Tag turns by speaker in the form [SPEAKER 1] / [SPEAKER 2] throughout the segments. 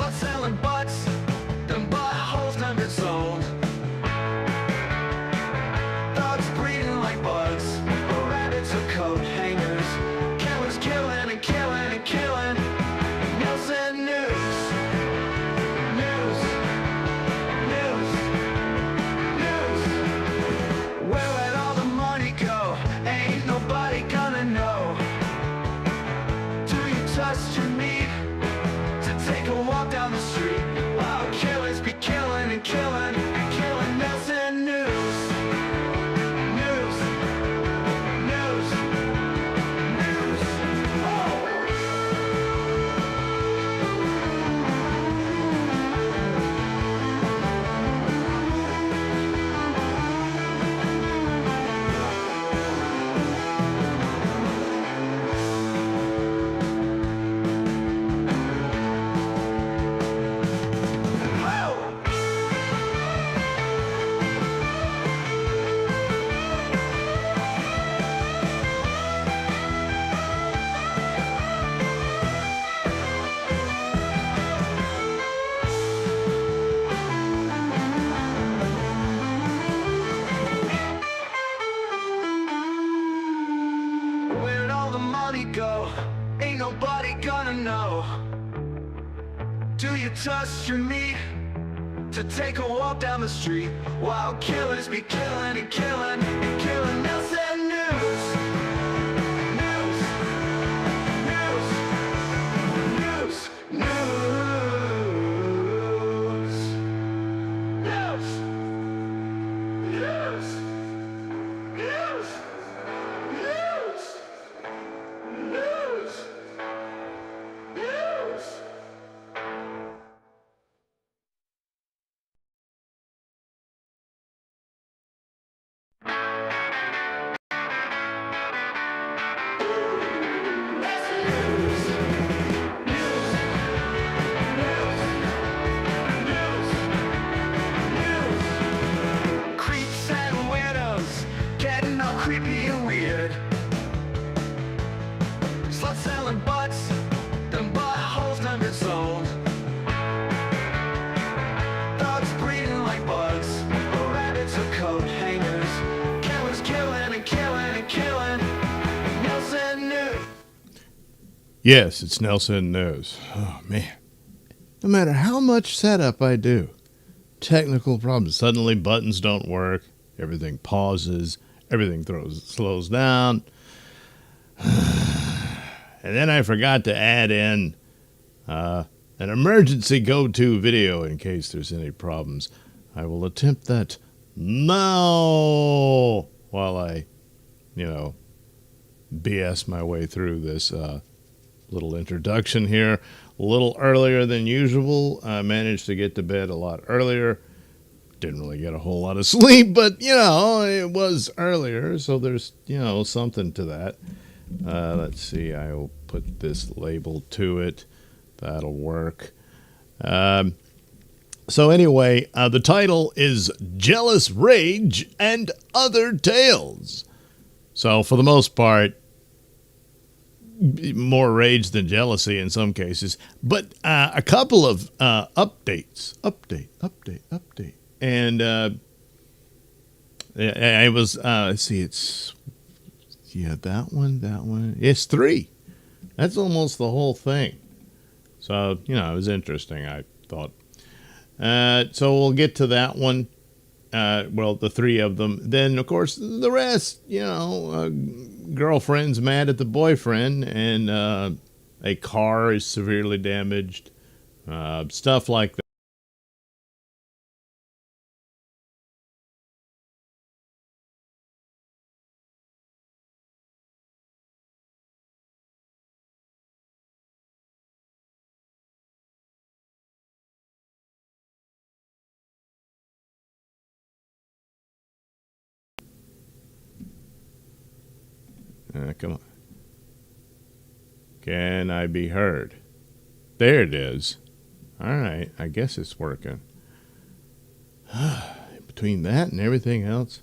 [SPEAKER 1] Start selling butts, them buttholes done been sold. Dogs breeding like bugs, rabbits are coat hangers. Killers killing and killing and killing. Nailsin News. News. News. News. Where'd all the money go? Ain't nobody gonna know. Do you trust your meat to take a walk down the street? While killers be killing and killing and killing. Nailsin News. News. News. News. Oh. Where'd all the money go? Ain't nobody gonna know. Do you trust your meat to take a walk down the street? While killers be killing and killing and killing. Nailsin News. News. News. News. News. News. News. News. News. News. News. Creeps and weirdos getting all creepy and weird. Slut selling butts, them buttholes done been sold. Dogs breeding like bugs, rabbits are coat hangers. Killers killing and killing and killing. Nailsin News.
[SPEAKER 2] Yes, it's Nailsin News. Oh, man. No matter how much setup I do, technical problems. Suddenly buttons don't work. Everything pauses. Everything slows down. And then I forgot to add in an emergency go-to video in case there's any problems. I will attempt that now while I, BS my way through this little introduction here. A little earlier than usual. I managed to get to bed a lot earlier. Didn't really get a whole lot of sleep, but, it was earlier, so there's, something to that. Let's see, I will put this label to it. That'll work. So anyway, the title is Jealous Rage and Other Tales. So for the most part, more rage than jealousy in some cases. But a couple of updates. Update. And I was, let's see, it's, that one. It's 3. That's almost the whole thing. So, it was interesting, I thought. So we'll get to that one. Well, the 3 of them. Then, of course, the rest, girlfriend's mad at the boyfriend, and a car is severely damaged. Stuff like that. Come on. Can I be heard? There it is. All right. I guess it's working. Between that and everything else.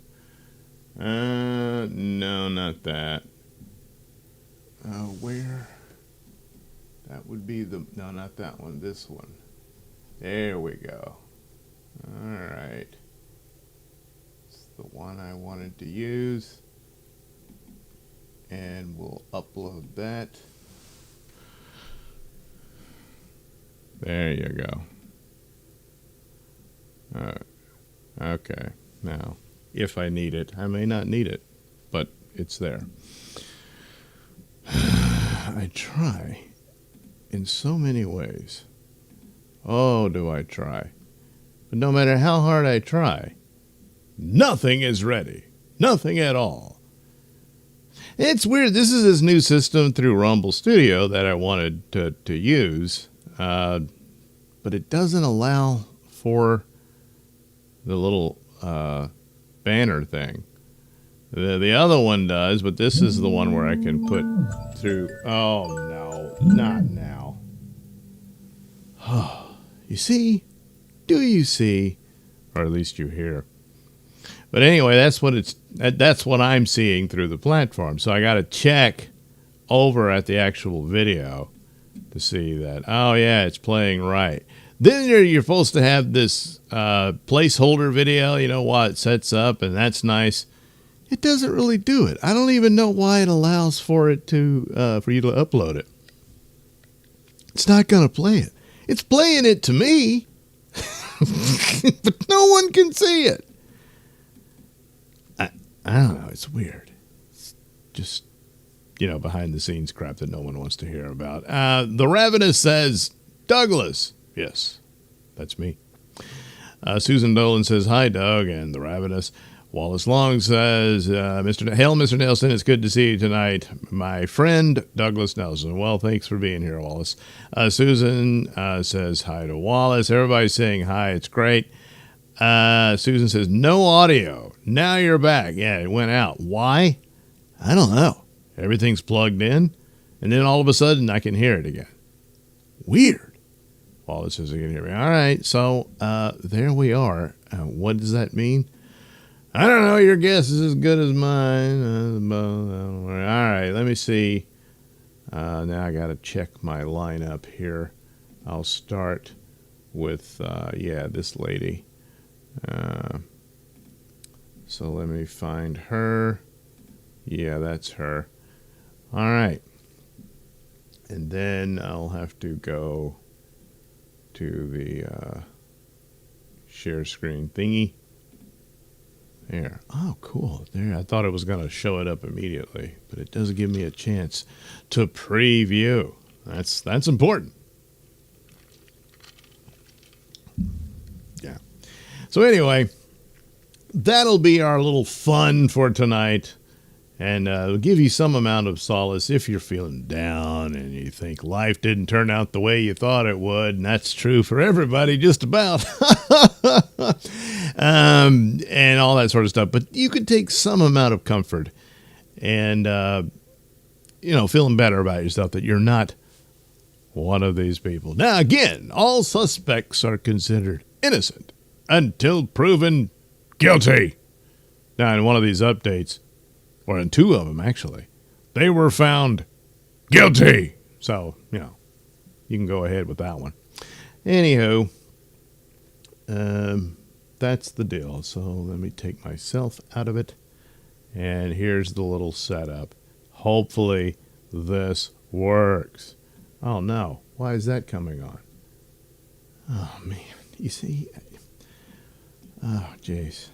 [SPEAKER 2] No, not that. Where? That would be the... No, not that one. This one. There we go. All right. It's the one I wanted to use. And we'll upload that. There you go. Okay. Now, if I need it, I may not need it, but it's there. I try in so many ways. Oh, do I try. But no matter how hard I try, nothing is ready. Nothing at all. It's weird. This is this new system through Rumble Studio that I wanted to use, but it doesn't allow for the little banner thing. The other one does, but this is the one where I can put through. Oh, no, not now. You see? Do you see? Or at least you hear. But anyway, that's what I'm seeing through the platform. So I got to check over at the actual video to see that, oh, yeah, it's playing right. Then you're supposed to have this placeholder video, you know, while it sets up, and that's nice. It doesn't really do it. I don't even know why it allows for it to for you to upload it. It's not going to play it. It's playing it to me, but no one can see it. I don't know. It's weird. It's just, you know, behind the scenes crap that no one wants to hear about. The Ravenous says, Douglas. Yes, that's me. Susan Dolan says, hi, Doug, and the Ravenous. Wallace Long says, Hail, Mr. Nailsin, it's good to see you tonight. My friend, Douglas Nelson. Well, thanks for being here, Wallace. Susan says, hi to Wallace. Everybody's saying hi. It's great. Susan says, no audio. Now you're back. Yeah, it went out. Why? I don't know. Everything's plugged in, and then all of a sudden I can hear it again. Weird. Wallace says, I can hear me. All right, so there we are. What does that mean? I don't know. Your guess is as good as mine. All right, let me see. Now I got to check my lineup here. I'll start with, this lady. So let me find her. Yeah, that's her. All right. And then I'll have to go to the share screen thingy. There. Oh, cool. There. I thought it was going to show it up immediately, but it does give me a chance to preview. That's important. Yeah. So anyway, that'll be our little fun for tonight, and it'll give you some amount of solace if you're feeling down and you think life didn't turn out the way you thought it would, and that's true for everybody just about. And all that sort of stuff. But you could take some amount of comfort and, feeling better about yourself that you're not one of these people. Now, again, all suspects are considered innocent until proven guilty. Now, in one of these updates, or in two of them, actually, they were found guilty. So, you can go ahead with that one. Anywho, that's the deal. So let me take myself out of it. And here's the little setup. Hopefully this works. Oh, no. Why is that coming on? Oh, man. You see? Oh, jeez.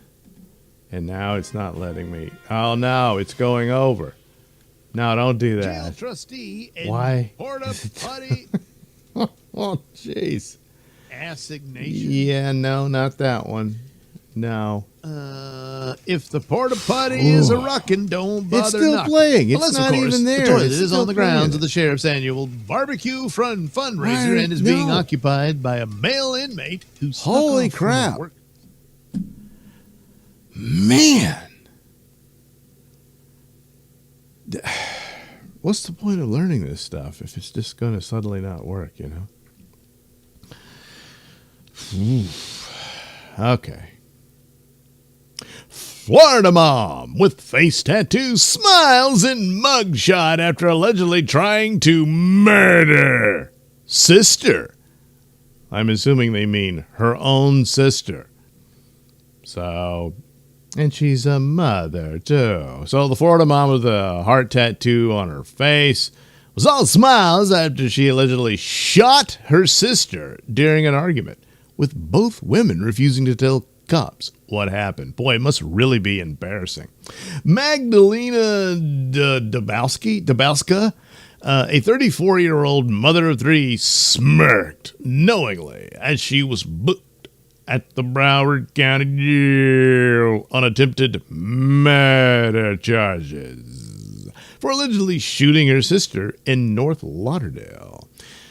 [SPEAKER 2] And now it's not letting me. Oh, no. It's going over. No, don't do that.
[SPEAKER 3] Jail trustee and
[SPEAKER 2] Why?
[SPEAKER 3] Porta Potty
[SPEAKER 2] Oh, jeez.
[SPEAKER 3] assignation.
[SPEAKER 2] Yeah, no, not that one. No.
[SPEAKER 3] If the porta potty is a rockin', don't bother
[SPEAKER 2] It's still
[SPEAKER 3] knocking.
[SPEAKER 2] playing. It's
[SPEAKER 3] Unless,
[SPEAKER 2] not
[SPEAKER 3] of course,
[SPEAKER 2] even there.
[SPEAKER 3] The toilet
[SPEAKER 2] It's
[SPEAKER 3] is
[SPEAKER 2] still
[SPEAKER 3] on the
[SPEAKER 2] playing.
[SPEAKER 3] grounds of the sheriff's annual barbecue fundraiser
[SPEAKER 2] Right,
[SPEAKER 3] and is being
[SPEAKER 2] no.
[SPEAKER 3] occupied by a male inmate who snuck
[SPEAKER 2] Holy
[SPEAKER 3] off from
[SPEAKER 2] crap.
[SPEAKER 3] work.
[SPEAKER 2] Man. What's the point of learning this stuff if it's just going to suddenly not work, Okay. Florida mom with face tattoo smiles in mugshot after allegedly trying to murder sister. I'm assuming they mean her own sister. So, and she's a mother, too. So the Florida mom with a heart tattoo on her face was all smiles after she allegedly shot her sister during an argument, with both women refusing to tell cops what happened. Boy, it must really be embarrassing. Magdalena Dabowska, a 34-year-old mother of three, smirked knowingly as she was booked at the Broward County Jail on attempted murder charges for allegedly shooting her sister in North Lauderdale.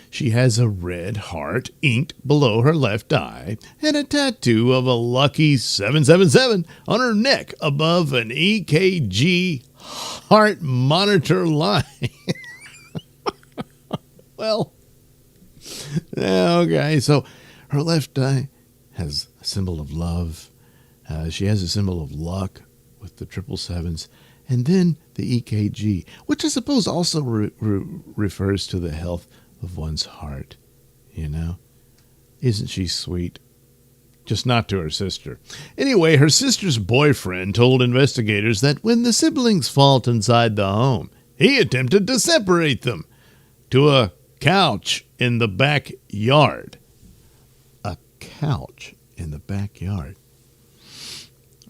[SPEAKER 2] She has a red heart inked below her left eye and a tattoo of a lucky 777 on her neck above an EKG heart monitor line. Well, okay, so her left eye has a symbol of love. She has a symbol of luck with the 777s. And then the EKG, which I suppose also refers to the health of one's heart, you know? Isn't she sweet? Just not to her sister. Anyway, her sister's boyfriend told investigators that when the siblings fought inside the home, he attempted to separate them to a couch in the backyard. A couch in the backyard.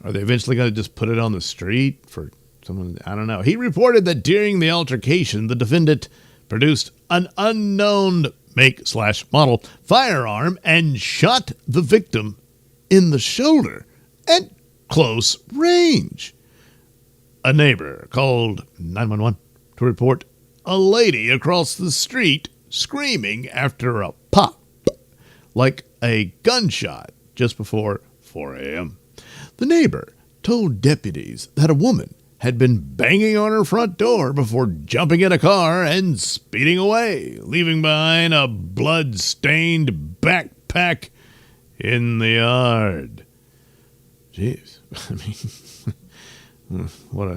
[SPEAKER 2] Are they eventually going to just put it on the street for someone? I don't know. He reported that during the altercation, the defendant produced an unknown make/model firearm and shot the victim in the shoulder at close range. A neighbor called 911 to report a lady across the street screaming after a pop, like a gunshot, just before 4 a.m. The neighbor told deputies that a woman had been banging on her front door before jumping in a car and speeding away, leaving behind a blood-stained backpack in the yard. Jeez. I mean, what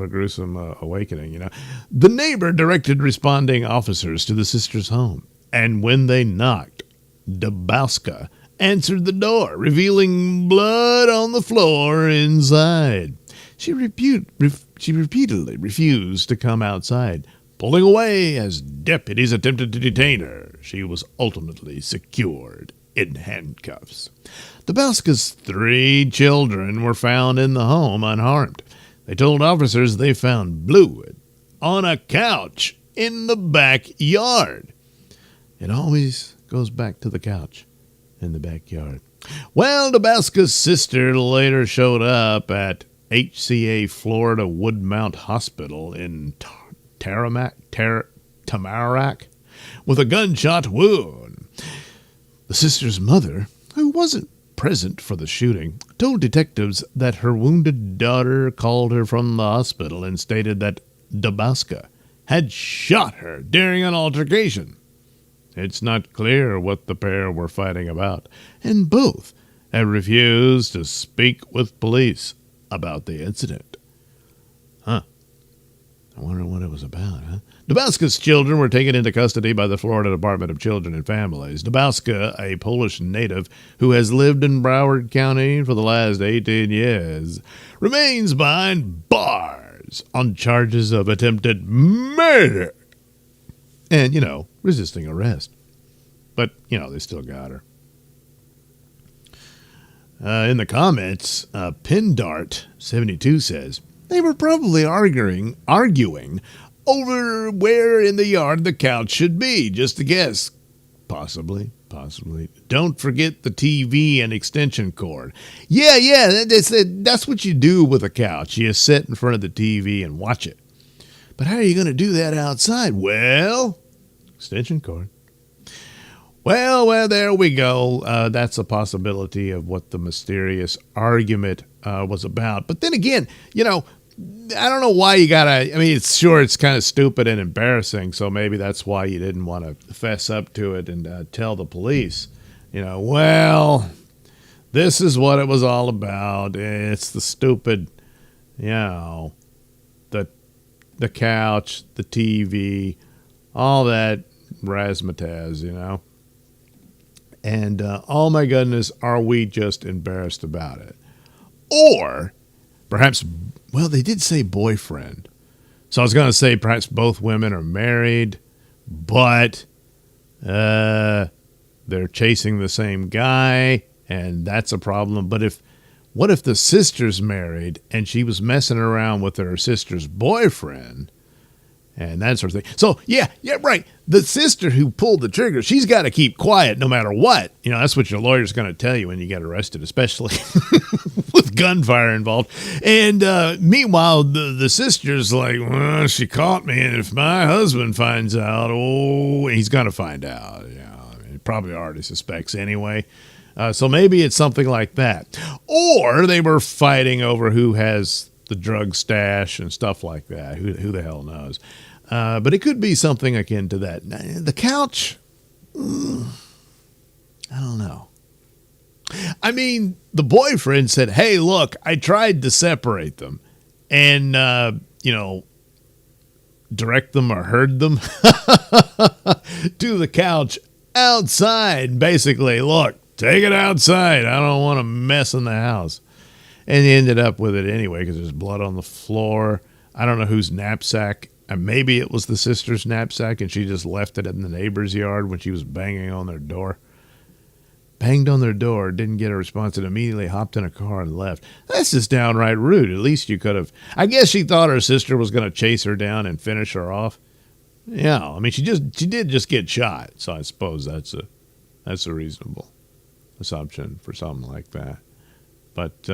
[SPEAKER 2] a gruesome awakening, you know. The neighbor directed responding officers to the sister's home, and when they knocked, Dabowska answered the door, revealing blood on the floor inside. She repeatedly refused to come outside, pulling away as deputies attempted to detain her. She was ultimately secured in handcuffs. Dabowska's 3 children were found in the home unharmed. They told officers they found fluid on a couch in the backyard. It always goes back to the couch in the backyard. Well, Dabowska's sister later showed up at HCA Florida Woodmount Hospital in Tamarack with a gunshot wound. The sister's mother, who wasn't present for the shooting, told detectives that her wounded daughter called her from the hospital and stated that Dabowska had shot her during an altercation. It's not clear what the pair were fighting about, and both have refused to speak with police about the incident. I wonder what it was about, huh? Dabowska's children were taken into custody by the Florida Department of Children and Families. Dabowska, a Polish native who has lived in Broward County for the last 18 years, remains behind bars on charges of attempted murder and, resisting arrest. But, they still got her. In the comments, Pindart72 says, they were probably arguing over where in the yard the couch should be. Just a guess. Possibly. Don't forget the TV and extension cord. Yeah, that's what you do with a couch. You sit in front of the TV and watch it. But how are you going to do that outside? Well, extension cord. Well, there we go. That's a possibility of what the mysterious argument was about. But then again, I don't know why you gotta. It's kind of stupid and embarrassing. So maybe that's why you didn't want to fess up to it and tell the police. Well, this is what it was all about. It's the stupid, the couch, the TV, all that razzmatazz. And oh my goodness, are we just embarrassed about it? Or perhaps, well, they did say boyfriend. So I was going to say perhaps both women are married, but they're chasing the same guy, and that's a problem. But what if the sister's married and she was messing around with her sister's boyfriend and that sort of thing? So, yeah, right. The sister who pulled the trigger, she's got to keep quiet no matter what. You know, that's what your lawyer's going to tell you when you get arrested, especially with gunfire involved. And meanwhile, the sister's like, well, she caught me, and if my husband finds out, he's going to find out. Yeah, I mean, he probably already suspects anyway. So maybe it's something like that. Or they were fighting over who has the drug stash and stuff like that. Who the hell knows? But it could be something akin to that. The couch, I don't know. I mean, the boyfriend said, hey, look, I tried to separate them and, direct them or herd them to the couch outside. Basically, look, take it outside. I don't want to mess in the house. And he ended up with it anyway because there's blood on the floor. I don't know whose knapsack. Maybe it was the sister's knapsack and she just left it in the neighbor's yard when she was banging on their door. Banged on their door, didn't get a response, and immediately hopped in a car and left. That's just downright rude. At least you could have. I guess she thought her sister was going to chase her down and finish her off. Yeah, I mean, she did just get shot, so I suppose that's a reasonable assumption for something like that. But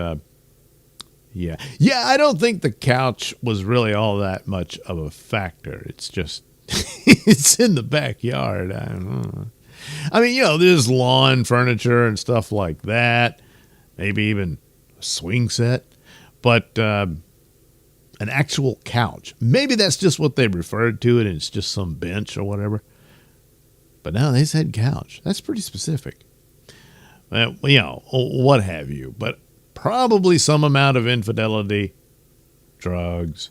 [SPEAKER 2] yeah, I don't think the couch was really all that much of a factor. It's just it's in the backyard. I don't know. I mean, there's lawn furniture and stuff like that. Maybe even a swing set, but an actual couch. Maybe that's just what they referred to it, and it's just some bench or whatever. But no, they said couch. That's pretty specific. What have you. But probably some amount of infidelity, drugs,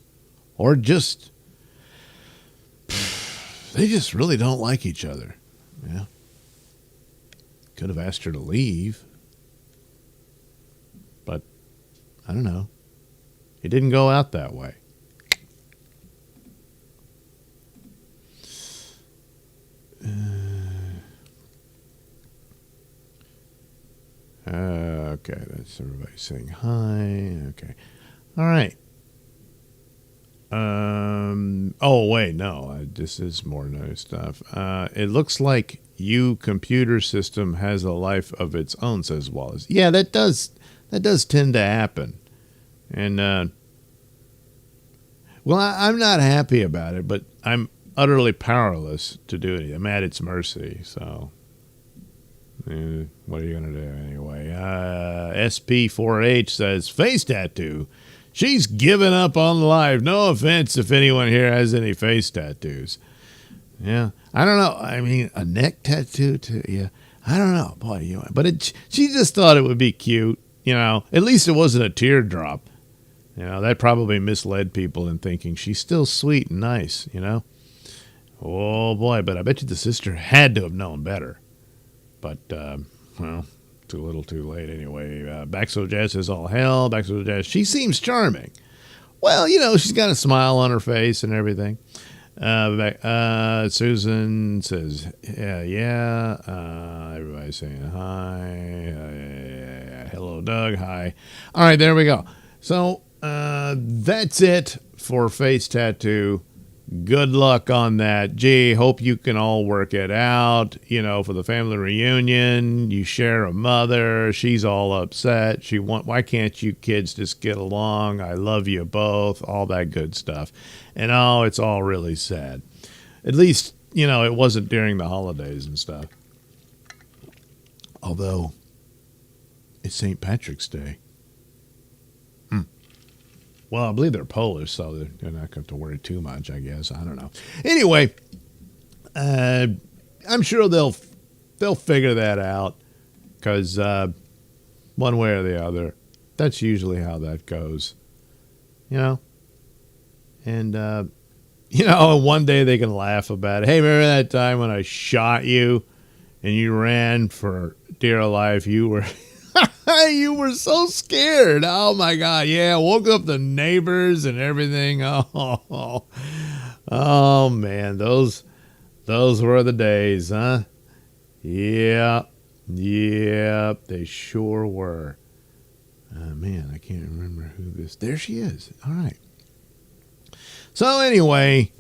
[SPEAKER 2] or just they just really don't like each other. Yeah. Could have asked her to leave. But I don't know. It didn't go out that way. Okay, that's everybody saying hi. Okay. All right. Oh, wait, no. This is more new stuff. It looks like computer system has a life of its own, says Wallace. Yeah, that does tend to happen. And, well, I'm not happy about it, but I'm utterly powerless to do it. I'm at its mercy, so what are you going to do anyway? SP4H says, face tattoo. She's given up on life. No offense if anyone here has any face tattoos. Yeah, I don't know. I mean, a neck tattoo too. Yeah, I don't know, boy. But she just thought it would be cute. At least it wasn't a teardrop. That probably misled people in thinking she's still sweet and nice. Oh boy, but I bet you the sister had to have known better. But well, too little, too late. Anyway, Baxo Jazz says all hell. Baxo Jazz, she seems charming. Well, she's got a smile on her face and everything. Susan says, yeah. Everybody's saying hi. Hello, Doug. Hi. All right, there we go. So that's it for face tattoo. Good luck on that. Gee, hope you can all work it out. For the family reunion, you share a mother. She's all upset. Why can't you kids just get along? I love you both. All that good stuff. And it's all really sad. At least, it wasn't during the holidays and stuff. Although, it's St. Patrick's Day. Well, I believe they're Polish, so they're not going to worry too much, I guess. I don't know. Anyway, I'm sure they'll figure that out because one way or the other, that's usually how that goes. And, one day they can laugh about it. Hey, remember that time when I shot you and you ran for dear life. You were you were so scared. Oh my God. Yeah. Woke up the neighbors and everything. Oh man. Those were the days, huh? Yeah. Yeah. They sure were. Man, I can't remember who this. There she is. All right. So anyway,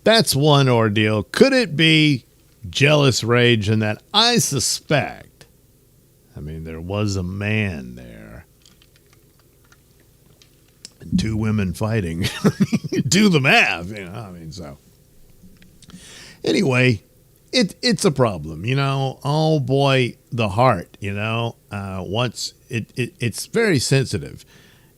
[SPEAKER 2] that's one ordeal. Could it be jealous rage in that? I suspect. I mean, there was a man there. And two women fighting. Do the math, you know. I mean, so. Anyway, it's a problem, you know. Oh boy, the heart, you know. Once it's very sensitive.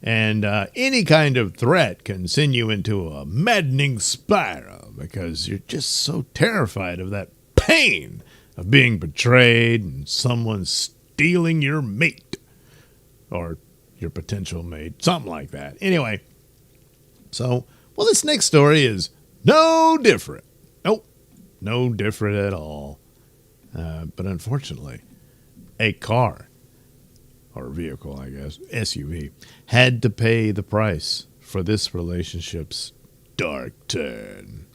[SPEAKER 2] And any kind of threat can send you into a maddening spiral because you're just so terrified of that pain of being betrayed and someone stealing your mate or your potential mate, something like that. Anyway, so, well, this next story is no different. Nope, no different at all. But unfortunately, a car, or vehicle, I guess, SUV, had to pay the price for this relationship's dark turn.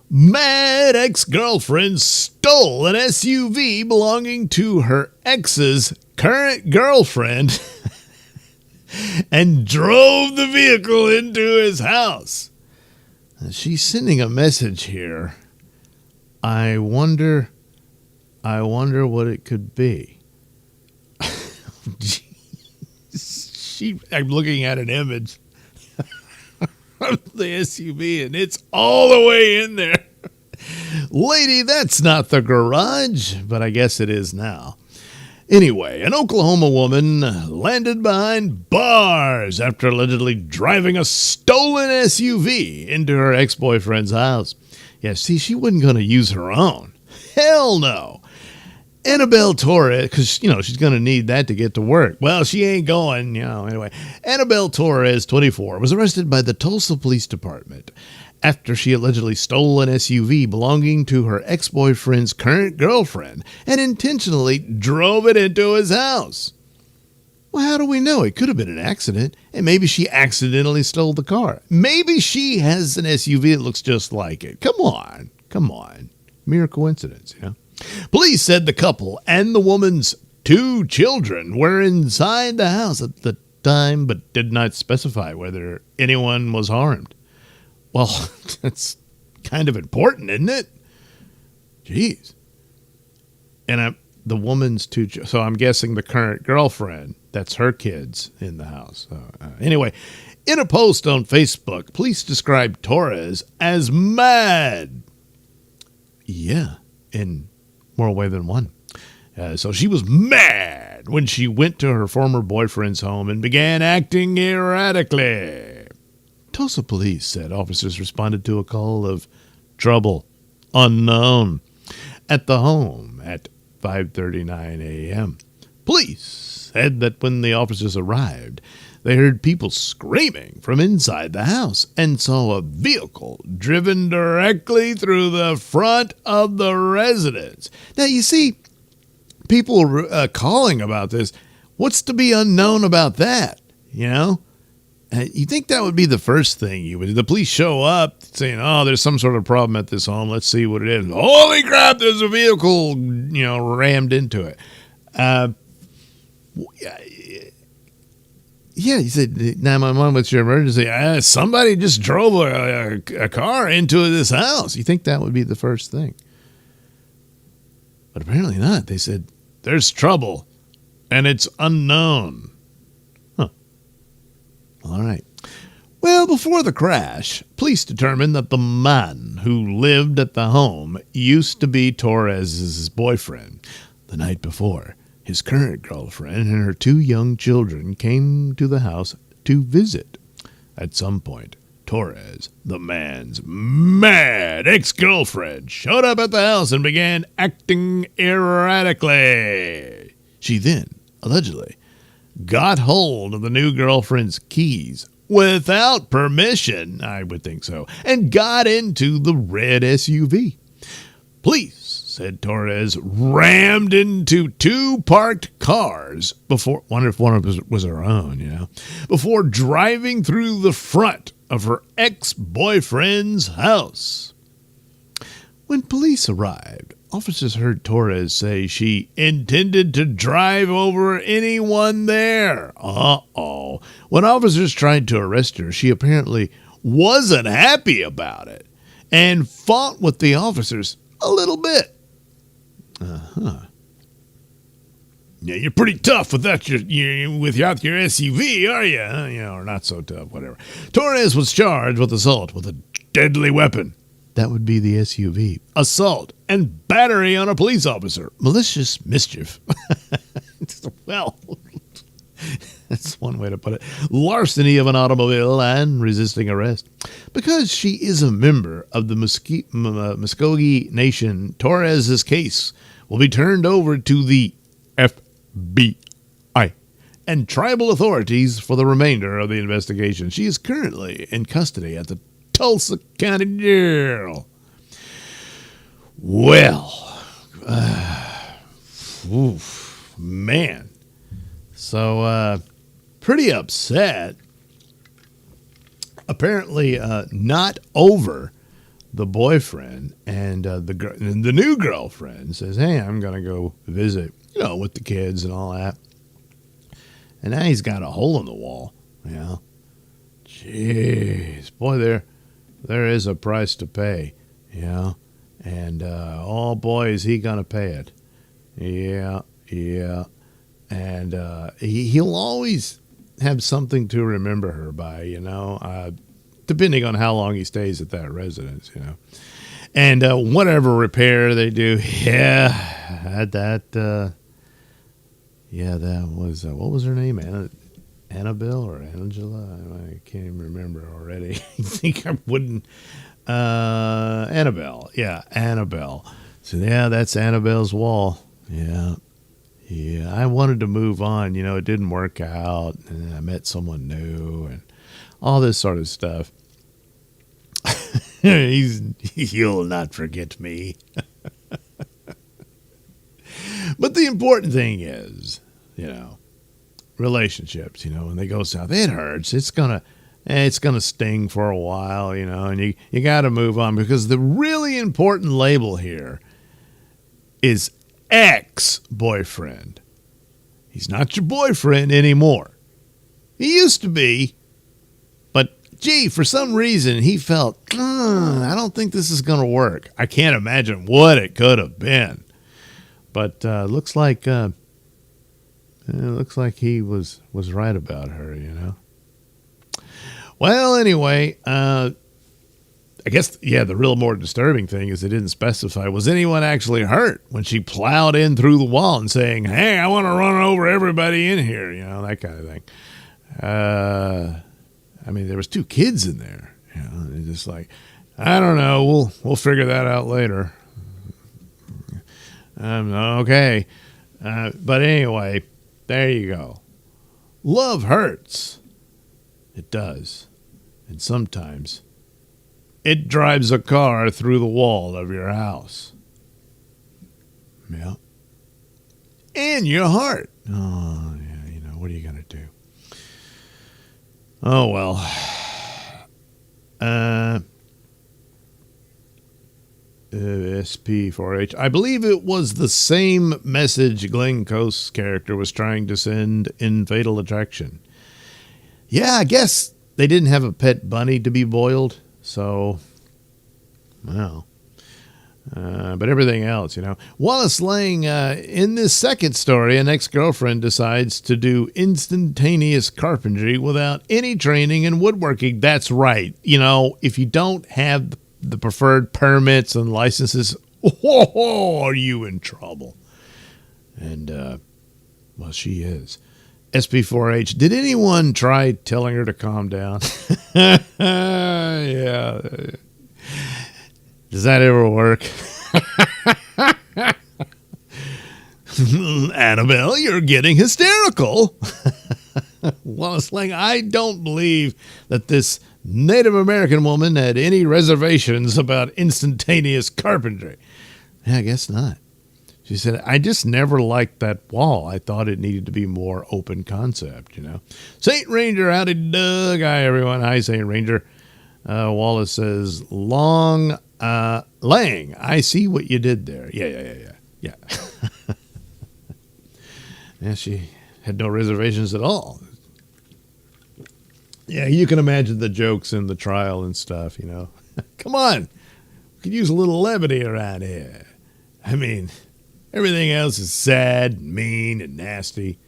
[SPEAKER 2] Mad ex-girlfriend stole an SUV belonging to her ex's current girlfriend and drove the vehicle into his house. She's sending a message here. I wonder what it could be. I'm looking at an image of the SUV, and it's all the way in there. Lady, that's not the garage, but I guess it is now. Anyway, an Oklahoma woman landed behind bars after allegedly driving a stolen SUV into her ex-boyfriend's house. Yeah, see, she wasn't going to use her own. Hell no. Annabelle Torres, because, you know, she's going to need that to get to work. Well, she ain't going, you know, anyway. Annabelle Torres, 24, was arrested by the Tulsa Police Department after she allegedly stole an SUV belonging to her ex-boyfriend's current girlfriend and intentionally drove it into his house. Well, how do we know? It could have been an accident, and maybe she accidentally stole the car. Maybe she has an SUV that looks just like it. Come on. Mere coincidence, you know? Police said the couple and the woman's 2 children were inside the house at the time, but did not specify whether anyone was harmed. Well, that's kind of important, isn't it? Jeez. And the woman's 2 children, so I'm guessing the current girlfriend, that's her kids in the house. Anyway, in a post on Facebook, police described Torres as mad. Yeah, in more way than one. So she was mad when she went to her former boyfriend's home and began acting erratically. Tulsa police said officers responded to a call of trouble unknown at the home at 5:39 a.m. Police said that when the officers arrived, they heard people screaming from inside the house and saw a vehicle driven directly through the front of the residence. Now, you see, people calling about this. What's to be unknown about that? You know? You think that would be the first thing you would do? The police show up saying, oh, there's some sort of problem at this home. Let's see what it is. Holy crap, there's a vehicle, you know, rammed into it. Yeah, he said, 911, what's your emergency? Somebody just drove a car into this house. You think that would be the first thing? But apparently not. They said, there's trouble, and it's unknown. Huh. All right. Well, before the crash, police determined that the man who lived at the home used to be Torres's boyfriend. The night before, his current girlfriend and her 2 young children came to the house to visit. At some point, Torres, the man's mad ex-girlfriend, showed up at the house and began acting erratically. She then, allegedly, got hold of the new girlfriend's keys without permission, I would think so, and got into the red SUV. Police said Torres rammed into two parked cars before, wonder if one of them was her own, before driving through the front of her ex-boyfriend's house. When police arrived, officers heard Torres say she intended to drive over anyone there. Uh-oh. When officers tried to arrest her, she apparently wasn't happy about it and fought with the officers a little bit. Yeah, you're pretty tough without your SUV, are you? Or not so tough, whatever. Torres was charged with assault with a deadly weapon. That would be the SUV. Assault and battery on a police officer. Malicious mischief. Well, that's one way to put it. Larceny of an automobile and resisting arrest. Because she is a member of the Muskogee Nation, Torres's case will be turned over to the FBI and tribal authorities for the remainder of the investigation. She is currently in custody at the Tulsa County Jail. Well, man. So, pretty upset. Apparently, not over the boyfriend, and the new girlfriend says, "Hey, I'm gonna go visit, with the kids and all that." And now he's got a hole in the wall. Jeez, boy, there is a price to pay, and oh boy, is he gonna pay it. Yeah. And he'll always have something to remember her by, depending on how long he stays at that residence, And whatever repair they do, that was, what was her name? Annabelle or Angela? I can't even remember already. I think I wouldn't. Annabelle. Yeah, Annabelle. So, that's Annabelle's wall. Yeah, I wanted to move on. It didn't work out, and I met someone new, and all this sort of stuff. You'll not forget me. But the important thing is, relationships. When they go south, it hurts. It's gonna sting for a while, and you got to move on, because the really important label here is ex-boyfriend. He's not your boyfriend anymore. He used to be, but gee, for some reason he felt, I don't think this is going to work. I can't imagine what it could have been, but looks like he was right about her. Well, anyway, I guess, the real more disturbing thing is they didn't specify, was anyone actually hurt when she plowed in through the wall and saying, "Hey, I want to run over everybody in here," that kind of thing. There was two kids in there, and just like, I don't know, we'll figure that out later. Okay. But anyway, there you go. Love hurts. It does. And sometimes it drives a car through the wall of your house. Yeah. And your heart. Oh, yeah, what are you going to do? Oh, well. SP4H. I believe it was the same message Glenn Coast's character was trying to send in Fatal Attraction. Yeah, I guess they didn't have a pet bunny to be boiled. So, well, but everything else, Wallace Lang, in this second story, an ex-girlfriend decides to do instantaneous carpentry without any training in woodworking. That's right. If you don't have the preferred permits and licenses, are you in trouble? And, well, she is. SP4H, did anyone try telling her to calm down? Yeah. Does that ever work? Annabelle, you're getting hysterical. Wallace Lang, I don't believe that this Native American woman had any reservations about instantaneous carpentry. Yeah, I guess not. She said, I just never liked that wall. I thought it needed to be more open concept, you know. St. Ranger, howdy, Doug. Hi, everyone. Hi, St. Ranger. Wallace says, Lang, I see what you did there. Yeah. Yeah, she had no reservations at all. Yeah, you can imagine the jokes in the trial and stuff, you know. Come on. We could use a little levity around here. I mean, everything else is sad, mean, and nasty.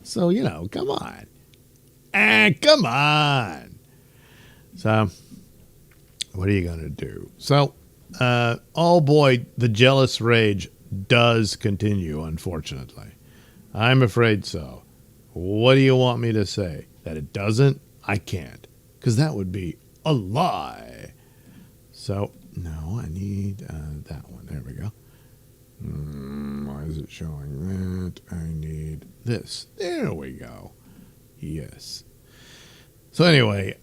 [SPEAKER 2] So, you know, come on. Come on. So, what are you going to do? So, oh boy, the jealous rage does continue, unfortunately. I'm afraid so. What do you want me to say? That it doesn't? I can't, because that would be a lie. So, no, I need that one. There we go. Why is it showing that? I need this. There we go. Yes. So anyway,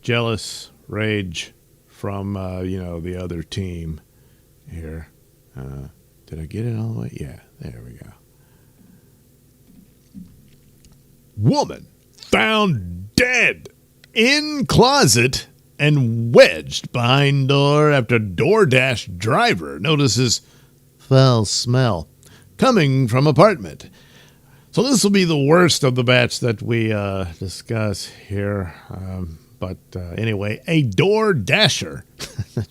[SPEAKER 2] jealous rage from, the other team here. Did I get it all the way? Yeah, there we go. Woman found dead in closet and wedged behind door after DoorDash driver notices foul smell coming from apartment. So this will be the worst of the batch that we discuss here. But anyway, a DoorDasher.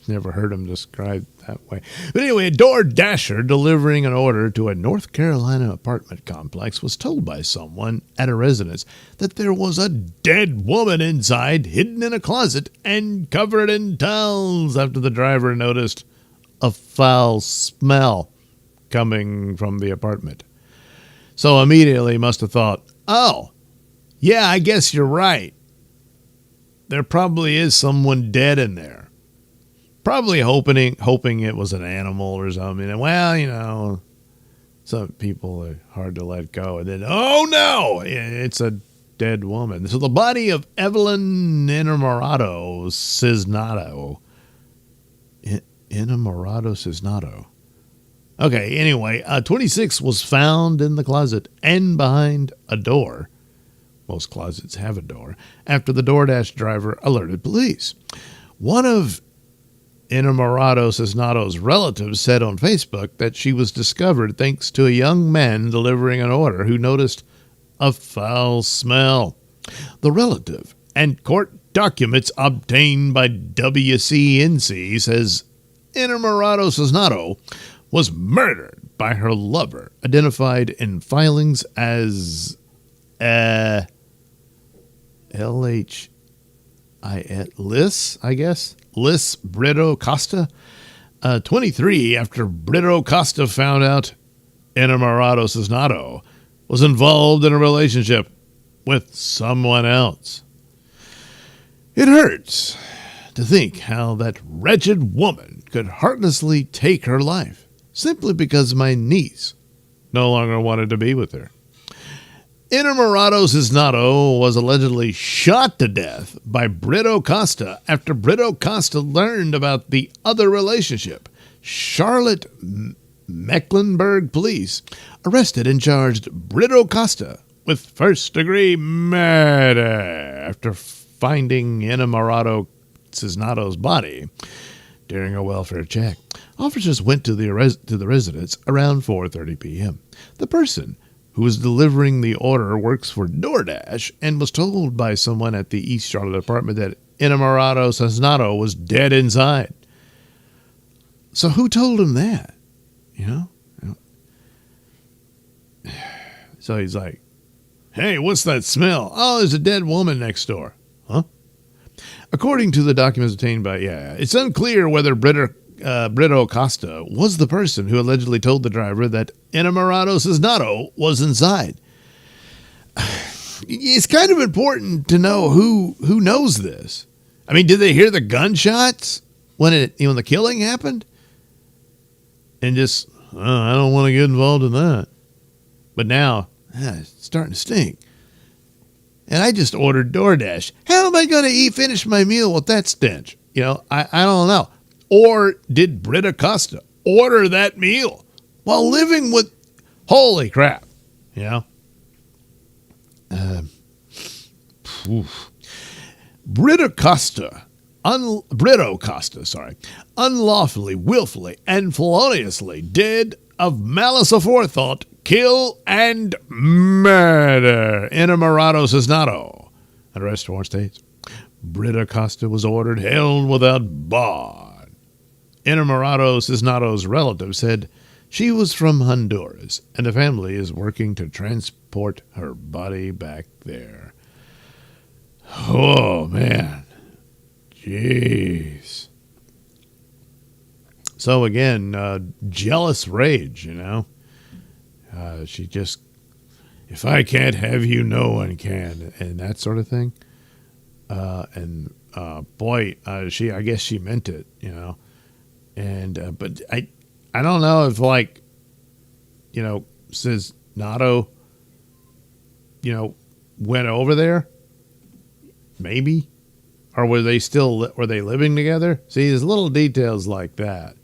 [SPEAKER 2] Never heard him described that way. But anyway, a DoorDasher delivering an order to a North Carolina apartment complex was told by someone at a residence that there was a dead woman inside, hidden in a closet and covered in towels after the driver noticed a foul smell coming from the apartment. So immediately must have thought, oh, yeah, I guess you're right. There probably is someone dead in there. Probably hoping it was an animal or something. And well, you know, some people are hard to let go. And then, oh no, it's a dead woman. So the body of Evelyn Inamorado Cisnado. Inamorado Cisnado. Okay, anyway, 26 was found in the closet and behind a door. Most closets have a door. After the DoorDash driver alerted police. One of Inamorado Cisnado's relatives said on Facebook that she was discovered thanks to a young man delivering an order who noticed a foul smell. The relative and court documents obtained by WCNC says Inamorado Cisnado was murdered by her lover, identified in filings as Liz, I guess. Liz Brito Costa, 23, after Brito Costa found out Inamorado Cisnado was involved in a relationship with someone else. It hurts to think how that wretched woman could heartlessly take her life simply because my niece no longer wanted to be with her. Inamorado Cisnado was allegedly shot to death by Brito Costa after Brito Costa learned about the other relationship. Charlotte Mecklenburg police arrested and charged Brito Costa with first-degree murder after finding Inamorado Cisnado's body during a welfare check. Officers went to the residence around 4:30 p.m. The person who was delivering the order works for DoorDash and was told by someone at the East Charlotte apartment that Inamorado Cisnado was dead inside. So who told him that? You know? So he's like, hey, what's that smell? Oh, there's a dead woman next door. Huh? According to the documents obtained by, it's unclear whether Brito Costa was the person who allegedly told the driver that Inamorado Cisnado was inside. It's kind of important to know who knows this. I mean, did they hear the gunshots when the killing happened? And just, I don't want to get involved in that. But now, it's starting to stink. And I just ordered DoorDash. How am I going to finish my meal with that stench? I don't know. Or did Brito Costa order that meal while living with, holy crap, you know? Brito Costa, unlawfully, willfully, and feloniously did of malice aforethought kill and murder Innamorato Cisnado. And arrest warrant states, Brito Costa was ordered held without bond. Innamorato Cisnado's relative said she was from Honduras, and the family is working to transport her body back there. Oh, man. Jeez. So again, jealous rage, you know. She just, if I can't have you, no one can, and that sort of thing. Boy, I guess she meant it, you know. And but I don't know if, like, you know, says Nato, you know, went over there. Maybe, or were they living together? See, there's little details like that,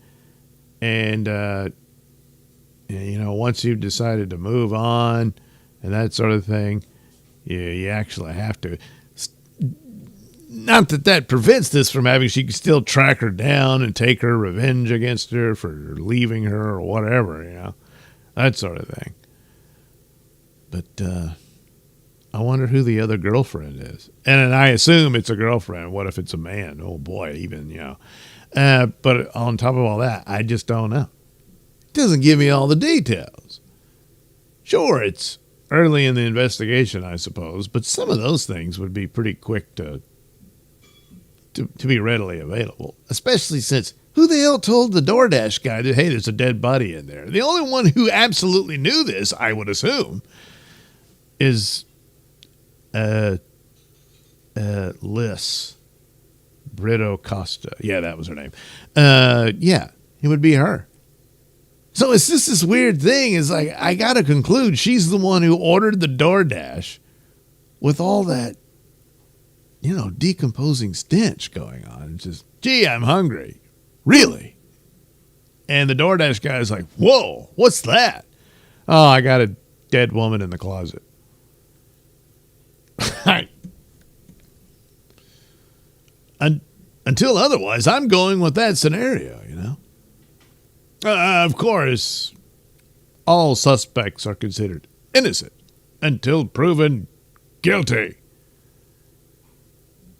[SPEAKER 2] and you know, once you've decided to move on and that sort of thing, you actually have to. Not that prevents this from happening. She can still track her down and take her revenge against her for leaving her or whatever, you know, that sort of thing. But I wonder who the other girlfriend is. And I assume it's a girlfriend. What if it's a man? Oh, boy, even, you know. But on top of all that, I just don't know. It doesn't give me all the details. Sure, it's early in the investigation, I suppose, but some of those things would be pretty quick to be readily available, especially since who the hell told the DoorDash guy that, hey, there's a dead body in there? The only one who absolutely knew this, I would assume, is Liz Brito Costa. Yeah, that was her name. Yeah, it would be her. So it's just this weird thing. Is like, I got to conclude she's the one who ordered the DoorDash with all that, you know, decomposing stench going on. It's just, gee, I'm hungry. Really? And the DoorDash guy is like, whoa, what's that? Oh, I got a dead woman in the closet. Until otherwise, I'm going with that scenario, you know. Of course, all suspects are considered innocent until proven guilty.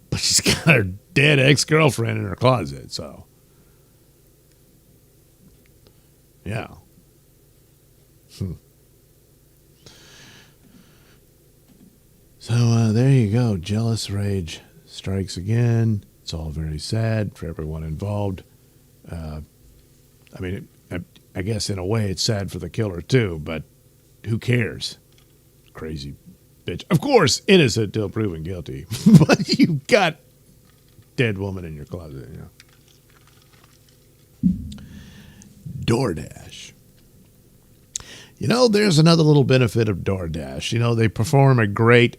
[SPEAKER 2] But she's got her dead ex-girlfriend in her closet, so. Yeah. So there you go. Jealous rage strikes again. It's all very sad for everyone involved. I mean, I guess in a way it's sad for the killer too, but who cares? Crazy bitch. Of course, innocent till proven guilty, but you got dead woman in your closet, you know. DoorDash. You know, there's another little benefit of DoorDash. You know, they perform a great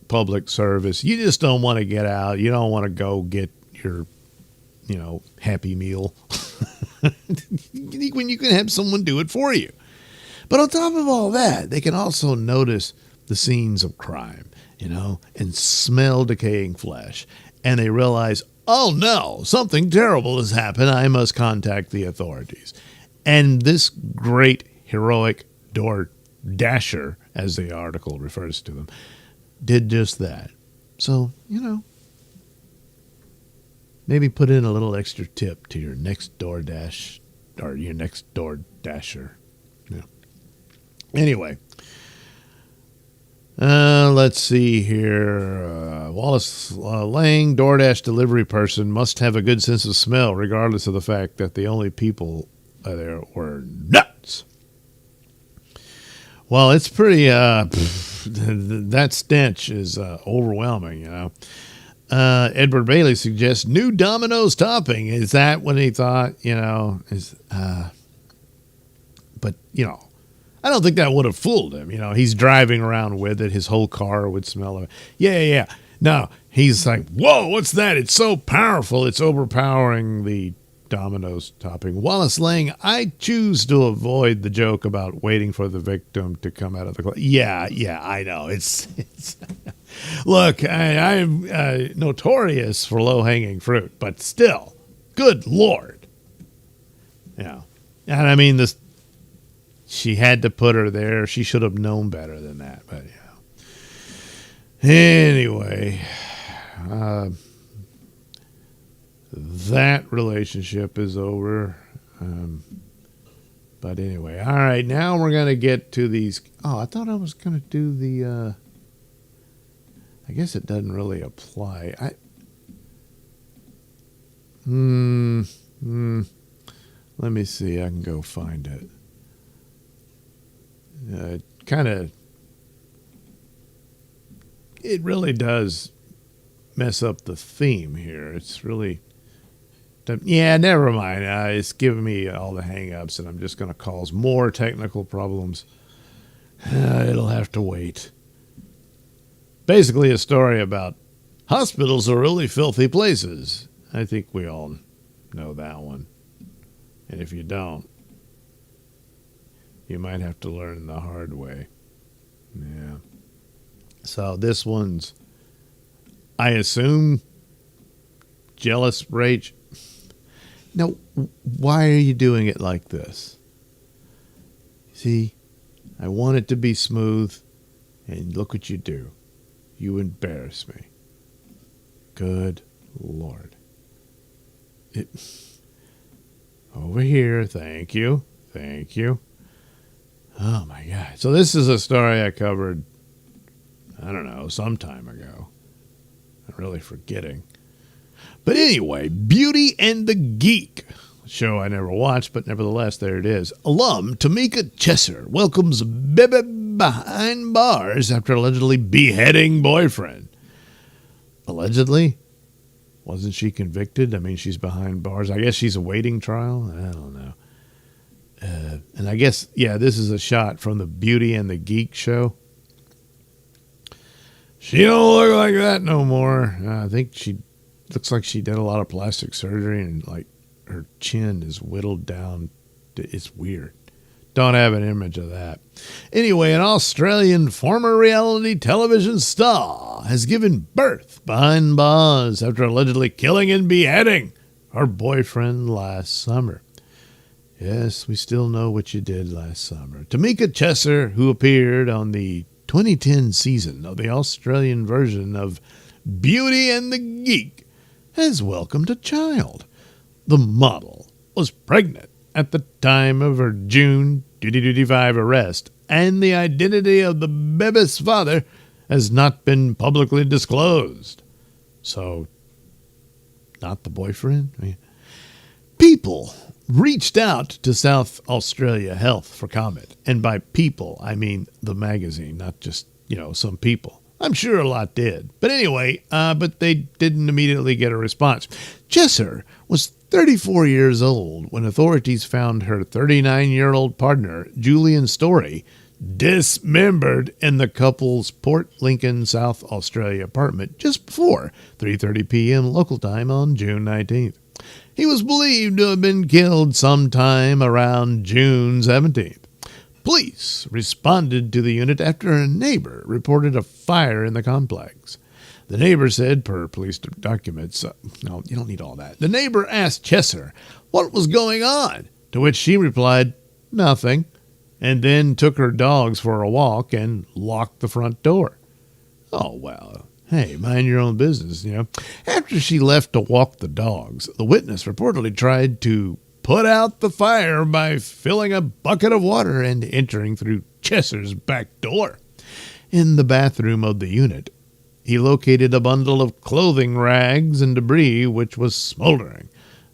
[SPEAKER 2] public service. You just don't want to get out. You don't want to go get your, you know, Happy Meal when you can have someone do it for you. But on top of all that, they can also notice the scenes of crime, you know, and smell decaying flesh. And they realize, oh no, something terrible has happened. I must contact the authorities. And this great heroic door dasher, as the article refers to them, did just that. So, you know, maybe put in a little extra tip to your next door dash or your next door dasher. Yeah. Anyway, let's see here. Wallace Lang, DoorDash delivery person, must have a good sense of smell, regardless of the fact that the only people there were nuts. Well, it's pretty, that stench is overwhelming, you know. Edward Bailey suggests new Domino's topping. Is that what he thought, you know? But, you know, I don't think that would have fooled him. You know, he's driving around with it. His whole car would smell of it. Yeah. No, he's like, whoa, what's that? It's so powerful. It's overpowering the Domino's topping. Wallace Lang, I choose to avoid the joke about waiting for the victim to come out of the closet. Yeah, I know. It's Look, I'm notorious for low-hanging fruit, but still, good Lord. Yeah. And I mean, she had to put her there. She should have known better than that, but yeah. Anyway, that relationship is over. But anyway, all right, now we're going to get to these. Oh, I thought I was going to do the, I guess it doesn't really apply. Let me see. I can go find it. It really does mess up the theme here. It's really, yeah, never mind. It's giving me all the hang-ups, and I'm just going to cause more technical problems. It'll have to wait. Basically a story about hospitals are really filthy places. I think we all know that one. And if you don't, you might have to learn the hard way. Yeah. So this one's, I assume, jealous rage. Now, why are you doing it like this? See, I want it to be smooth, and look what you do. You embarrass me. Good Lord. Over here, thank you. Oh my God. So this is a story I covered, I don't know, some time ago. I'm really forgetting. But anyway, Beauty and the Geek, a show I never watched, but nevertheless, there it is. Alum Tamika Chesser welcomes Bebe behind bars after allegedly beheading boyfriend. Allegedly? Wasn't she convicted? I mean, she's behind bars. I guess she's awaiting trial. I don't know. And I guess, yeah, this is a shot from the Beauty and the Geek show. She don't look like that no more. I think she looks like she did a lot of plastic surgery, and like her chin is whittled down. It's weird. Don't have an image of that. Anyway, an Australian former reality television star has given birth behind bars after allegedly killing and beheading her boyfriend last summer. Yes, we still know what you did last summer. Tamika Chesser, who appeared on the 2010 season of the Australian version of Beauty and the Geek, has welcomed a child. The model was pregnant at the time of her June 2025 arrest, and the identity of the baby's father has not been publicly disclosed. So, not the boyfriend? People reached out to South Australia Health for comment. And by people, I mean the magazine, not just, some people. I'm sure a lot did. But anyway, but they didn't immediately get a response. Chesser was 34 years old when authorities found her 39-year-old partner, Julian Story, dismembered in the couple's Port Lincoln, South Australia apartment just before 3:30 p.m. local time on June 19th. He was believed to have been killed sometime around June 17th. Police responded to the unit after a neighbor reported a fire in the complex. The neighbor said, per police documents, no, you don't need all that. The neighbor asked Chesser what was going on, to which she replied, nothing, and then took her dogs for a walk and locked the front door. Oh, well, hey, mind your own business, After she left to walk the dogs, the witness reportedly tried to put out the fire by filling a bucket of water and entering through Chesser's back door. In the bathroom of the unit, he located a bundle of clothing rags and debris which was smoldering.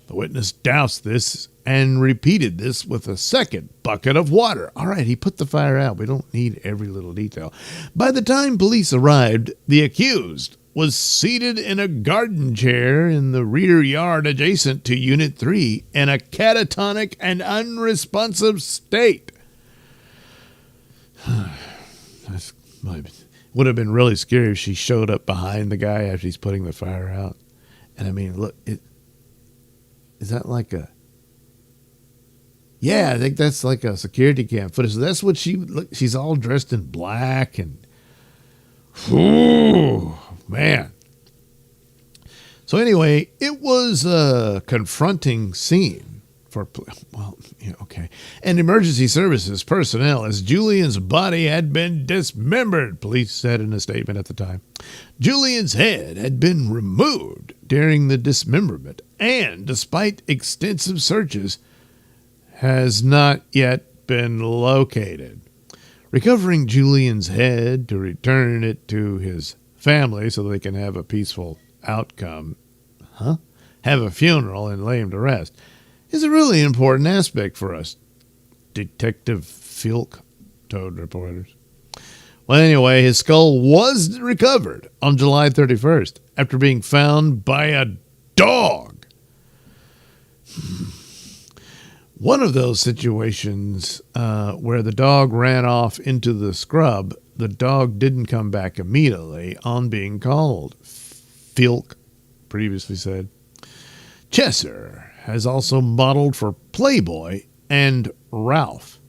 [SPEAKER 2] The witness doused this and repeated this with a second bucket of water. All right, he put the fire out. We don't need every little detail. By the time police arrived, the accused was seated in a garden chair in the rear yard adjacent to Unit 3 in a catatonic and unresponsive state. Would have been really scary if she showed up behind the guy after he's putting the fire out. And I mean, look,
[SPEAKER 3] Is that like a... Yeah, I think that's like a security cam footage. So that's what she's all dressed in black and... Ooh, man. So anyway, it was a confronting scene for, well, yeah, okay. And emergency services personnel as Julian's body had been dismembered, police said in a statement at the time. Julian's head had been removed during the dismemberment and, despite extensive searches, has not yet been located. Recovering Julian's head to return it to his family so they can have a peaceful outcome, have a funeral and lay him to rest, is a really important aspect for us, Detective Filk told reporters. Well, anyway, his skull was recovered on July 31st after being found by a dog. One of those situations where the dog ran off into the scrub, the dog didn't come back immediately on being called, Filk previously said. Chesser has also modeled for Playboy and Ralph.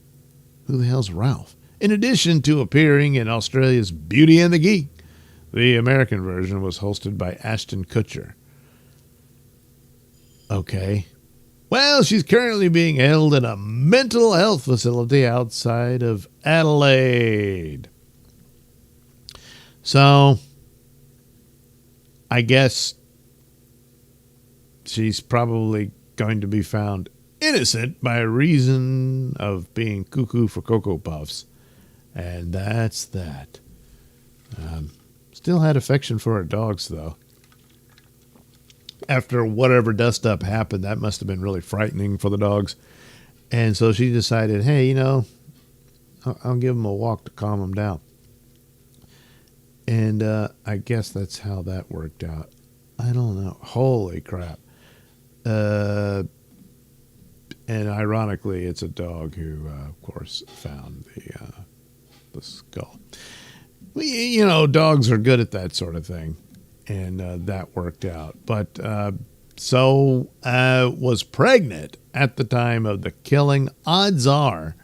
[SPEAKER 3] Who the hell's Ralph? In addition to appearing in Australia's Beauty and the Geek, the American version was hosted by Ashton Kutcher. Okay. Well, she's currently being held in a mental health facility outside of Adelaide. So, I guess she's probably going to be found innocent by reason of being cuckoo for Cocoa Puffs. And that's that. Still had affection for her dogs, though. After whatever dust-up happened, that must have been really frightening for the dogs. And so she decided, hey, you know, I'll give them a walk to calm them down. And I guess that's how that worked out. I don't know. Holy crap. And ironically, it's a dog who, of course, found the skull. Well, you know, dogs are good at that sort of thing. And that worked out. But so was pregnant at the time of the killing. Odds are,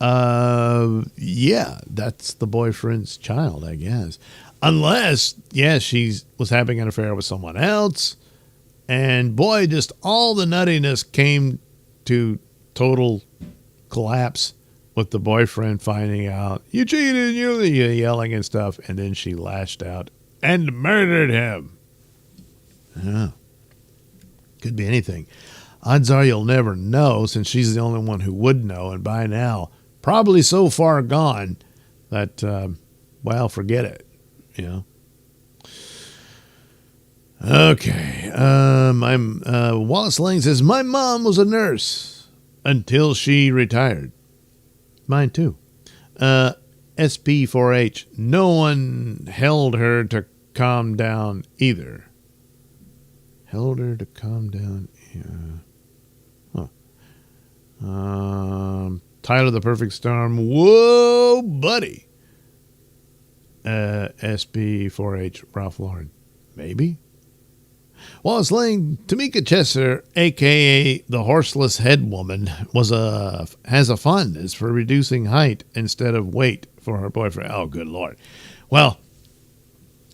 [SPEAKER 3] yeah, that's the boyfriend's child, I guess. Unless, yeah, she was having an affair with someone else. And boy, just all the nuttiness came to total collapse with the boyfriend finding out, you cheated, you yelling and stuff. And then she lashed out and murdered him. Yeah. Could be anything. Odds are you'll never know, since she's the only one who would know, and by now, probably so far gone that, well, forget it, you know. Okay. Wallace Lang says, my mom was a nurse until she retired. Mine too. SP4H, no one held her to calm down either. Held her to calm down. Yeah. Tyler the Perfect Storm. Whoa, buddy. SP4H, Ralph Lauren. Maybe. Wallace Lang, Tamika Chesser, a.k.a. the horseless head woman, has a fondness for reducing height instead of weight for her boyfriend. Oh, good Lord. Well,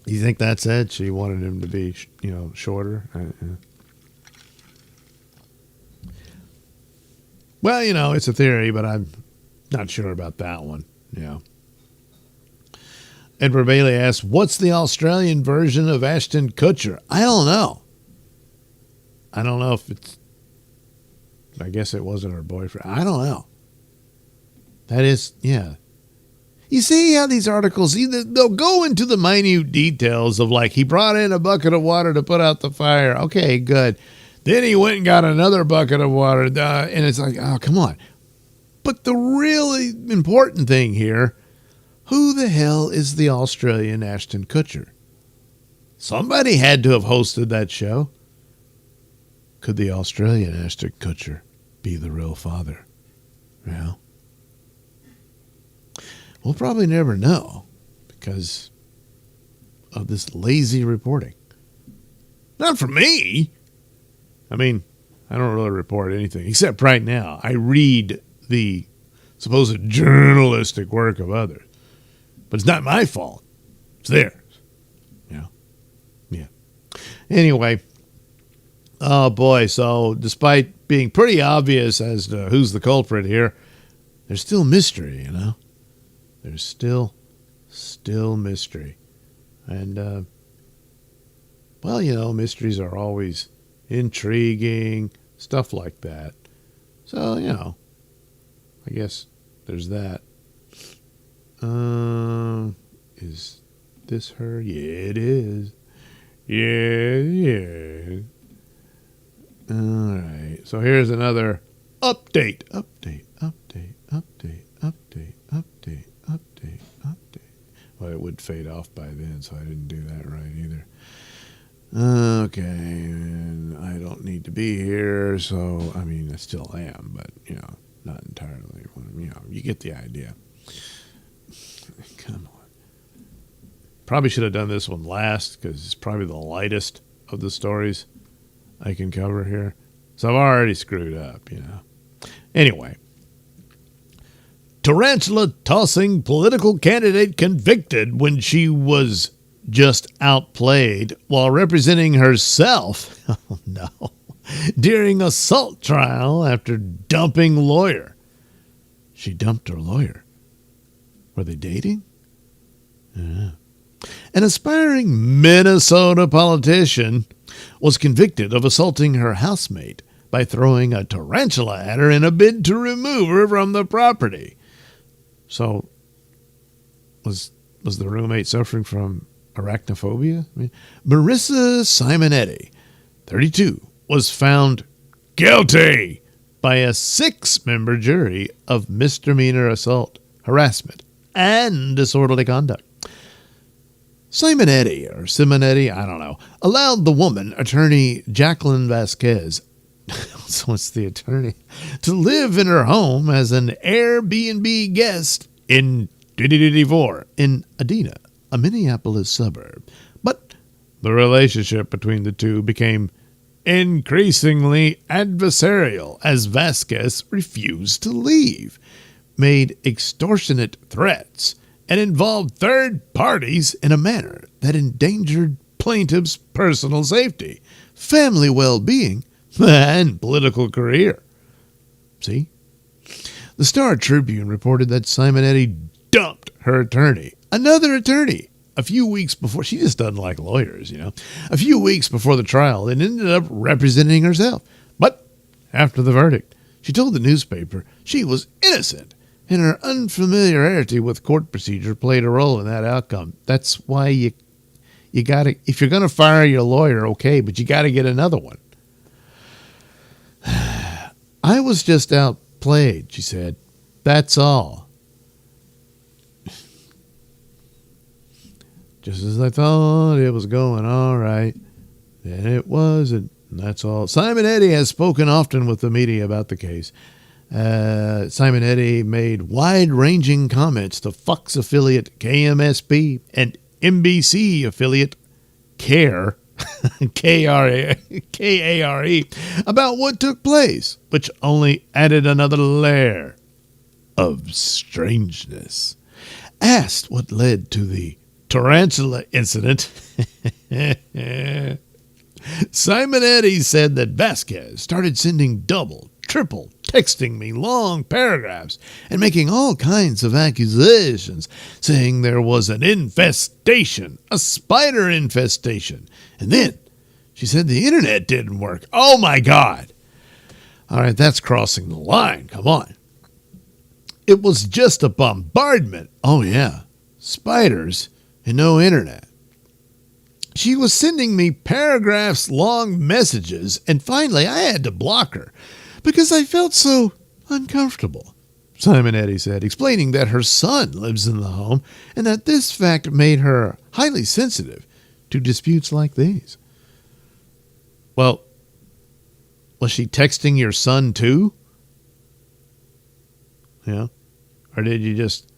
[SPEAKER 3] you think that's it? She wanted him to be, shorter? Well, it's a theory, but I'm not sure about that one. Yeah. Edward Bailey asks, what's the Australian version of Ashton Kutcher? I don't know. I don't know if it's... I guess it wasn't her boyfriend. I don't know. That is, yeah. You see how these articles, they'll go into the minute details of, like, he brought in a bucket of water to put out the fire. Okay, good. Then he went and got another bucket of water. And it's like, oh, come on. But the really important thing here, who the hell is the Australian Ashton Kutcher? Somebody had to have hosted that show. Could the Australian Ashton Kutcher be the real father? Well, we'll probably never know because of this lazy reporting. Not for me. I mean, I don't really report anything, except right now. I read the supposed journalistic work of others. But it's not my fault. It's theirs. Yeah. Anyway, oh boy, so despite being pretty obvious as to who's the culprit here, there's still mystery, you know? There's still mystery. And, well, you know, mysteries are always intriguing, stuff like that. So, you know, I guess there's that. Is this her? Yeah, it is. Yeah. All right. So here's another update. Well, it would fade off by then, so I didn't do that right either. Okay, and I don't need to be here, so, I mean, I still am, but, you know, not entirely. You know, you get the idea. Come on. Probably should have done this one last, because it's probably the lightest of the stories I can cover here. So I've already screwed up, you know. Anyway. Tarantula tossing political candidate convicted when she was just outplayed while representing herself. Oh, no. During assault trial after dumping lawyer. She dumped her lawyer. Were they dating? Yeah. An aspiring Minnesota politician was convicted of assaulting her housemate by throwing a tarantula at her in a bid to remove her from the property. So, was the roommate suffering from arachnophobia? I mean, Marissa Simonetti, 32, was found guilty by a 6-member jury of misdemeanor assault, harassment, and disorderly conduct. Simonetti, I don't know, allowed the woman, attorney Jacqueline Vasquez, so it's the attorney, to live in her home as an Airbnb guest in 2024 in Adena, a Minneapolis suburb. But the relationship between the two became increasingly adversarial as Vasquez refused to leave, made extortionate threats, and involved third parties in a manner that endangered plaintiff's personal safety, family well-being, and political career. See? The Star Tribune reported that Simonetti dumped her attorney, another attorney, a few weeks before. She just doesn't like lawyers, you know. A few weeks before the trial, and ended up representing herself. But after the verdict, she told the newspaper she was innocent, and her unfamiliarity with court procedure played a role in that outcome. That's why you gotta, if you're gonna fire your lawyer, okay, but you gotta get another one. I was just outplayed, she said. That's all. Just as I thought it was going all right, then it wasn't. That's all. Simonetti has spoken often with the media about the case. Simonetti made wide-ranging comments to Fox affiliate KMSP and NBC affiliate CARE, K-A-R-E, about what took place, which only added another layer of strangeness. Asked what led to the tarantula incident, Simonetti said that Vasquez started sending double, triple, texting me long paragraphs and making all kinds of accusations, saying there was an infestation, a spider infestation. And then she said the internet didn't work. Oh, my God. All right, that's crossing the line. Come on. It was just a bombardment. Oh, yeah. Spiders and no internet. She was sending me paragraphs long messages, and finally I had to block her because I felt so uncomfortable, Simonetti said, explaining that her son lives in the home and that this fact made her highly sensitive to disputes like these. Well, was she texting your son too? Yeah. Or did you just,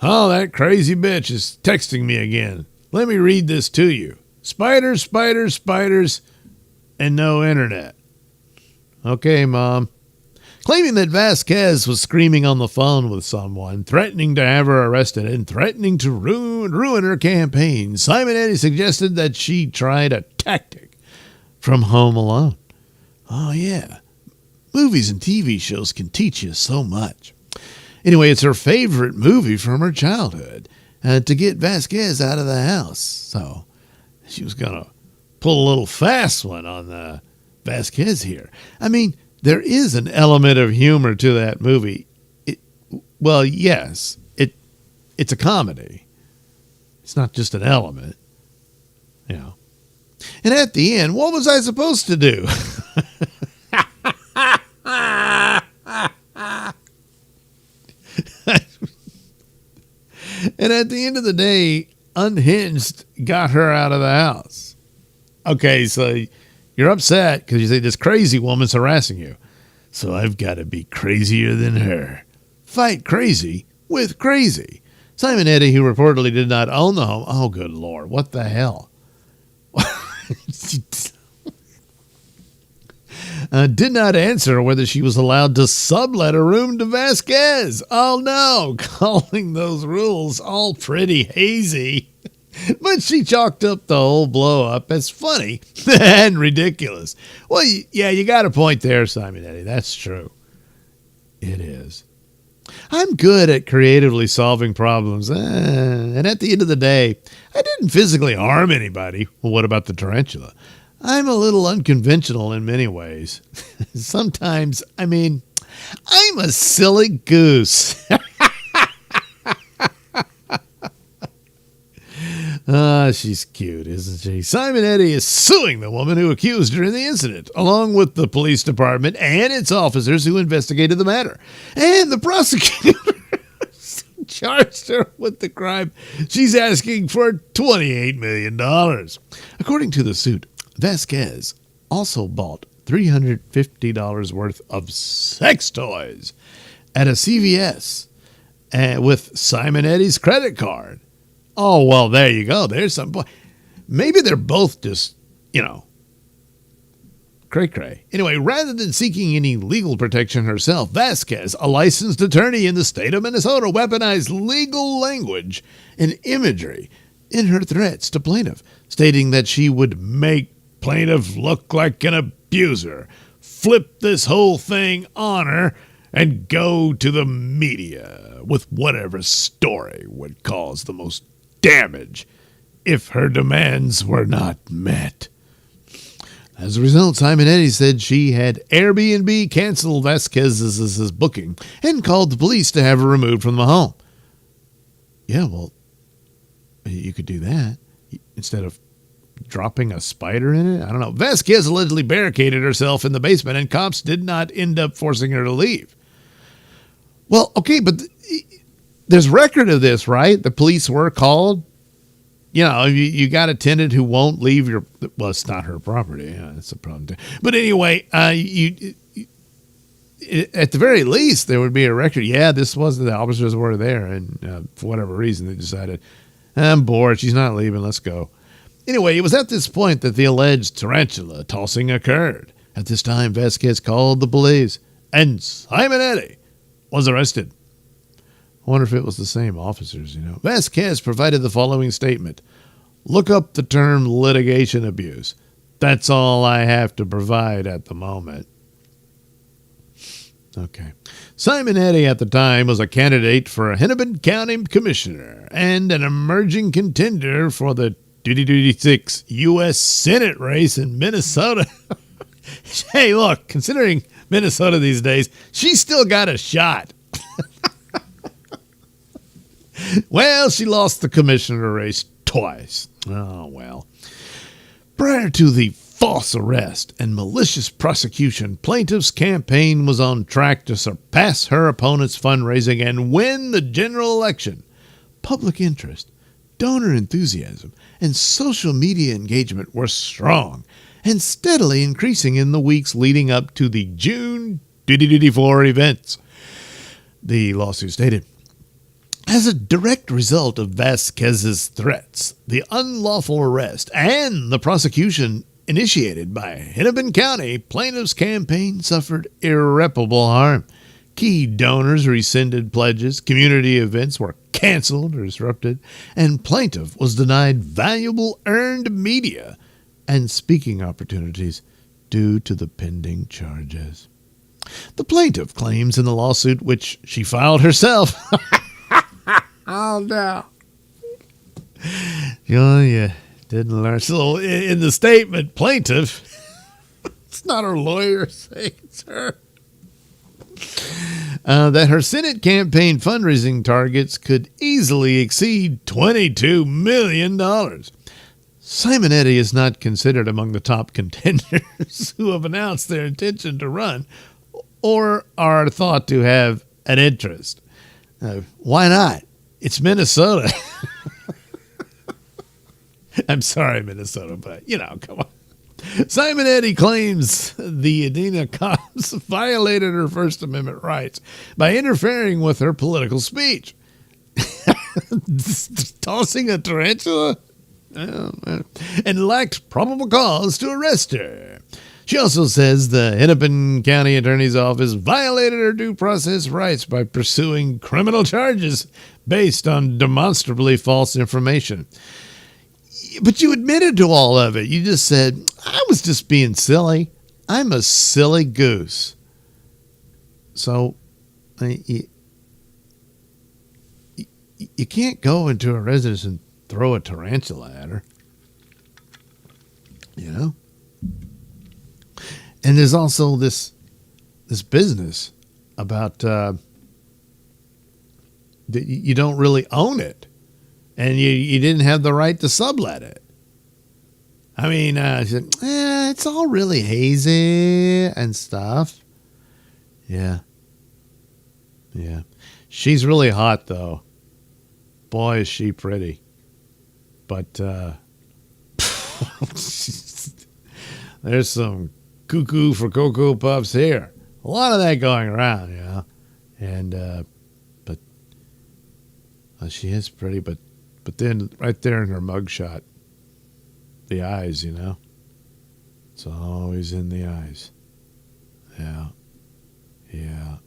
[SPEAKER 3] oh, that crazy bitch is texting me again. Let me read this to you. Spiders, spiders, spiders, and no internet. Okay, Mom. Claiming that Vasquez was screaming on the phone with someone, threatening to have her arrested, and threatening to ruin her campaign, Simonetti suggested that she tried a tactic from Home Alone. Oh, yeah. Movies and TV shows can teach you so much. Anyway, it's her favorite movie from her childhood, to get Vasquez out of the house. So she was going to pull a little fast one on Vasquez here. I mean, there is an element of humor to that movie. Well, yes, it's a comedy. It's not just an element. You know. And at the end, what was I supposed to do? And at the end of the day, Unhinged got her out of the house. Okay, so you're upset because you say this crazy woman's harassing you. So I've got to be crazier than her. Fight crazy with crazy. Simonetti, who reportedly did not own the home. Oh, good Lord. What the hell? Did not answer whether she was allowed to sublet a room to Vasquez. Oh, no. Calling those rules all pretty hazy. But she chalked up the whole blow-up as funny and ridiculous. Well, yeah, you got a point there, Simonetti. That's true. It is. I'm good at creatively solving problems. And at the end of the day, I didn't physically harm anybody. Well, what about the tarantula? I'm a little unconventional in many ways. Sometimes, I'm a silly goose. She's cute, isn't she? Simonetti is suing the woman who accused her in the incident, along with the police department and its officers who investigated the matter. And the prosecutor charged her with the crime. She's asking for $28 million. According to the suit, Vasquez also bought $350 worth of sex toys at a CVS with Simonetti's credit card. Oh, well, there you go. There's some point. Maybe they're both just, cray-cray. Anyway, rather than seeking any legal protection herself, Vasquez, a licensed attorney in the state of Minnesota, weaponized legal language and imagery in her threats to plaintiff, stating that she would make plaintiff look like an abuser, flip this whole thing on her, and go to the media with whatever story would cause the most damage if her demands were not met. As a result, Simonetti said she had Airbnb cancel Vasquez's booking and called the police to have her removed from the home. Yeah, well, you could do that instead of dropping a spider in it. I don't know. Vasquez allegedly barricaded herself in the basement, and cops did not end up forcing her to leave. Well, okay, but there's record of this, right? The police were called. You got a tenant who won't leave your. Well, it's not her property. Yeah, that's a problem too. But anyway, at the very least, there would be a record. Yeah, this was the officers were there, and for whatever reason, they decided, I'm bored. She's not leaving. Let's go. Anyway, it was at this point that the alleged tarantula tossing occurred. At this time, Vasquez called the police, and Simonetti was arrested. I wonder if it was the same officers, Vasquez provided the following statement. Look up the term litigation abuse. That's all I have to provide at the moment. Okay. Simonetti at the time was a candidate for a Hennepin County commissioner and an emerging contender for the 2026 U.S. Senate race in Minnesota. Hey, look, considering Minnesota these days, she's still got a shot. Well, she lost the commissioner race twice. Oh, well. Prior to the false arrest and malicious prosecution, plaintiff's campaign was on track to surpass her opponent's fundraising and win the general election. Public interest, donor enthusiasm, and social media engagement were strong and steadily increasing in the weeks leading up to the June 2024 events. The lawsuit stated, as a direct result of Vasquez's threats, the unlawful arrest, and the prosecution initiated by Hennepin County, plaintiff's campaign suffered irreparable harm. Key donors rescinded pledges, community events were canceled or disrupted, and plaintiff was denied valuable earned media and speaking opportunities due to the pending charges. The plaintiff claims in the lawsuit, which she filed herself. Oh, no. Oh, yeah. Didn't learn. So in the statement, plaintiff, it's not her lawyer saying it's her, that her Senate campaign fundraising targets could easily exceed $22 million. Simonetti is not considered among the top contenders who have announced their intention to run or are thought to have an interest. Why not? It's Minnesota. I'm sorry, Minnesota, but, come on. Simonetti claims the Adina cops violated her First Amendment rights by interfering with her political speech. Tossing a tarantula? And lacked probable cause to arrest her. She also says the Hennepin County Attorney's Office violated her due process rights by pursuing criminal charges based on demonstrably false information. But you admitted to all of it. You just said, I was just being silly. I'm a silly goose. So you can't go into a residence and throw a tarantula at her. And there's also this business about that you don't really own it. And you didn't have the right to sublet it. I mean, she said, it's all really hazy and stuff. Yeah. She's really hot, though. Boy, is she pretty. But there's some cuckoo for Cocoa Puffs here. A lot of that going around, And, but she is pretty, but then right there in her mugshot, the eyes, it's always in the eyes. Yeah.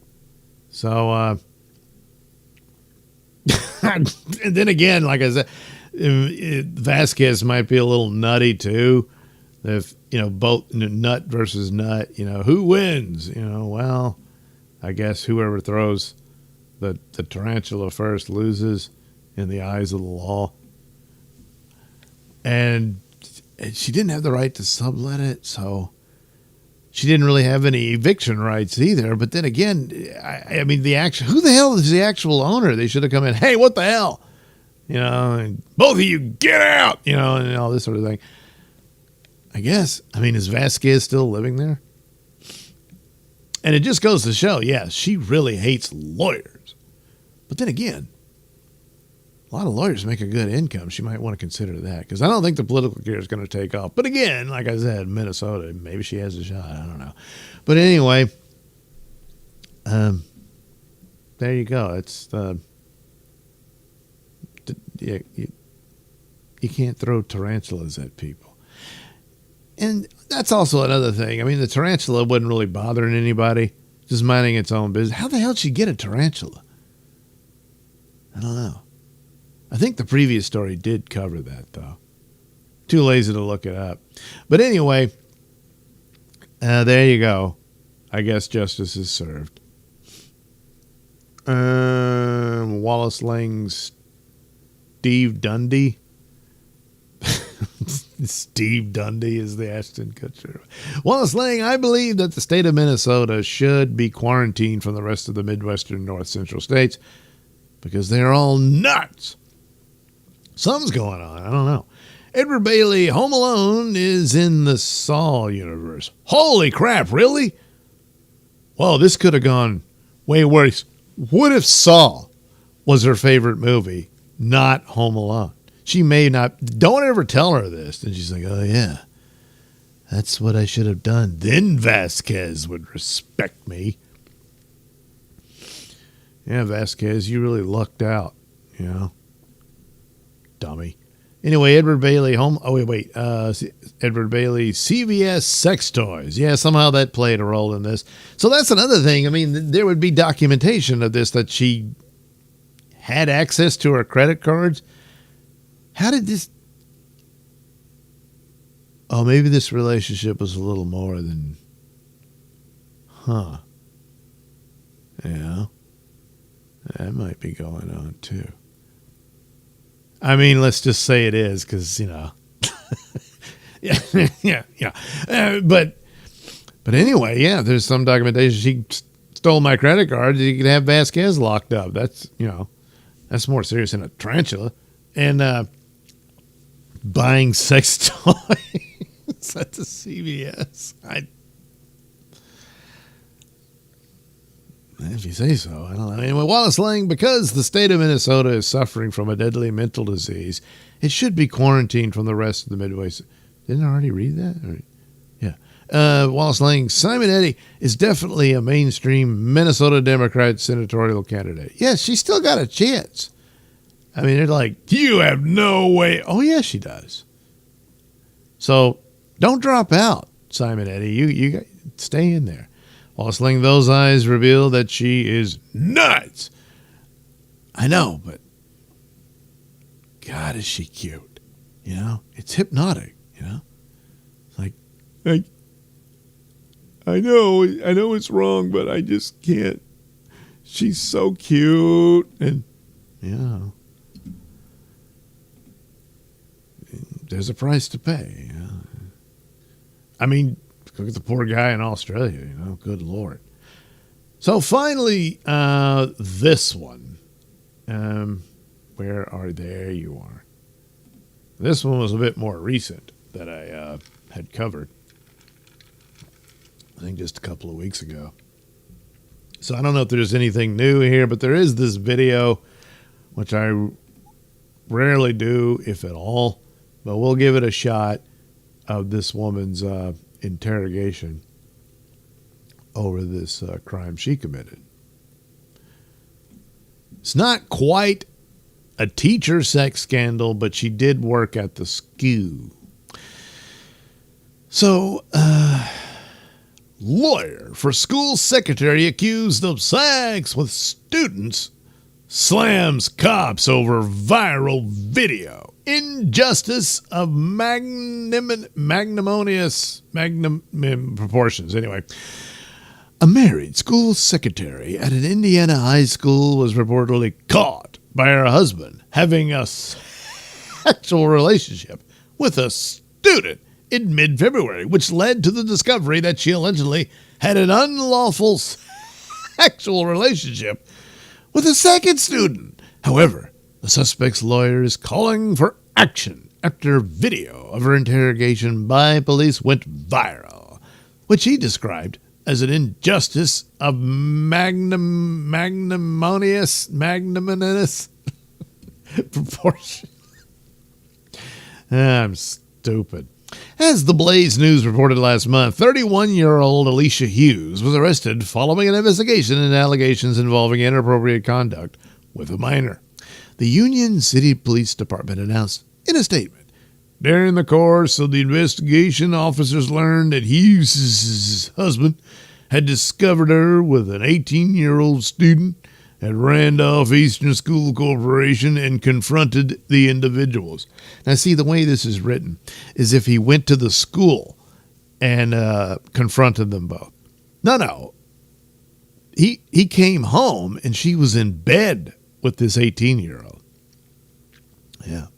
[SPEAKER 3] So, and then again, like I said, Vasquez might be a little nutty too. If, both nut versus nut, who wins? Well, I guess whoever throws the tarantula first loses in the eyes of the law. And she didn't have the right to sublet it, so she didn't really have any eviction rights either. But then again, I mean, who the hell is the actual owner? They should have come in, hey, what the hell? And both of you get out, and all this sort of thing. I guess, is Vasquez still living there? And it just goes to show, she really hates lawyers. But then again, a lot of lawyers make a good income. She might want to consider that, because I don't think the political career is going to take off. But again, like I said, Minnesota, maybe she has a shot. I don't know. But anyway, there you go. It's you can't throw tarantulas at people. And that's also another thing. The tarantula wasn't really bothering anybody, just minding its own business. How the hell did she get a tarantula? I don't know. I think the previous story did cover that, though. Too lazy to look it up. But anyway, there you go. I guess justice is served. Wallace Lang's Steve Dundee. Steve Dundee is the Ashton Kutcher. Wallace Lang, I believe that the state of Minnesota should be quarantined from the rest of the Midwestern North Central states because they're all nuts. Something's going on. I don't know. Edward Bailey, Home Alone is in the Saw universe. Holy crap, really? Well, this could have gone way worse. What if Saw was her favorite movie, not Home Alone? She may not. Don't ever tell her this. And she's like, oh, yeah, that's what I should have done. Then Vasquez would respect me. Yeah, Vasquez, you really lucked out, Dummy. Anyway, Edward Bailey home. Oh wait. Edward Bailey CVS sex toys. Yeah, somehow that played a role in this. So that's another thing. I mean, there would be documentation of this, that she had access to her credit cards. How did this? Oh, maybe this relationship was a little more than. Huh. Yeah. That might be going on too. I mean, let's just say it is, because, yeah. But anyway, yeah, there's some documentation. She stole my credit card. You could have Vasquez locked up. That's, that's more serious than a tarantula. And buying sex toys at the CVS. If you say so, I don't know. Anyway, Wallace Lang, because the state of Minnesota is suffering from a deadly mental disease, it should be quarantined from the rest of the Midwest. Didn't I already read that? Yeah. Wallace Lang, Simon Eddy is definitely a mainstream Minnesota Democrat senatorial candidate. Yes, she's still got a chance. I mean, they're like, you have no way. Oh, yeah, she does. So don't drop out, Simon Eddy. You got, stay in there. Wallace Lang, those eyes reveal that she is nuts. I know, but God, is she cute? It's hypnotic. It's like, I know it's wrong, but I just can't. She's so cute, and there's a price to pay. I mean, look at the poor guy in Australia, good Lord. So finally, this one. There you are. This one was a bit more recent that I had covered. I think just a couple of weeks ago. So I don't know if there's anything new here, but there is this video, which I rarely do, if at all. But we'll give it a shot, of this woman's interrogation over this crime she committed. It's not quite a teacher sex scandal, but she did work at the school. So, lawyer for school secretary accused of sex with students slams cops over viral video. Injustice of magnanimous proportions. Anyway, a married school secretary at an Indiana high school was reportedly caught by her husband having a sexual relationship with a student in mid-February, which led to the discovery that she allegedly had an unlawful sexual relationship with a second student. However, the suspect's lawyer is calling for action after video of her interrogation by police went viral, which he described as an injustice of magnanimous proportion. I'm stupid. As the Blaze News reported last month, 31-year-old Alicia Hughes was arrested following an investigation into allegations involving inappropriate conduct with a minor. The Union City Police Department announced in a statement, during the course of the investigation, officers learned that Hughes' husband had discovered her with an 18-year-old student at Randolph Eastern School Corporation and confronted the individuals. Now, see, the way this is written is if he went to the school and confronted them both. No. He came home and she was in bed with this 18-year-old. Yeah.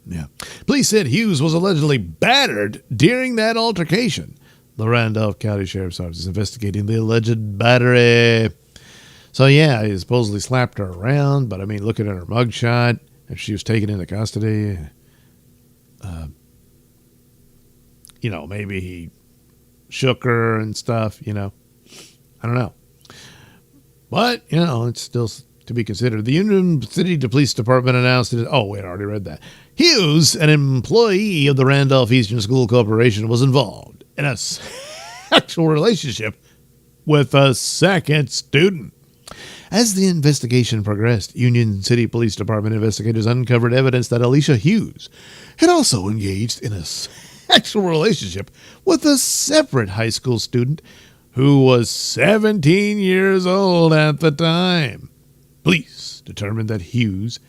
[SPEAKER 3] Police said Hughes was allegedly battered during that altercation. The Randolph County Sheriff's Office is investigating the alleged battery. So, yeah, he supposedly slapped her around, but, I mean, looking at her mugshot, if she was taken into custody, maybe he shook her and stuff, I don't know. But, it's still to be considered. The Union City Police Department announced that, I already read that. Hughes, an employee of the Randolph Eastern School Corporation, was involved in a sexual relationship with a second student. As the investigation progressed, Union City Police Department investigators uncovered evidence that Alicia Hughes had also engaged in a sexual relationship with a separate high school student who was 17 years old at the time. Police determined that Hughes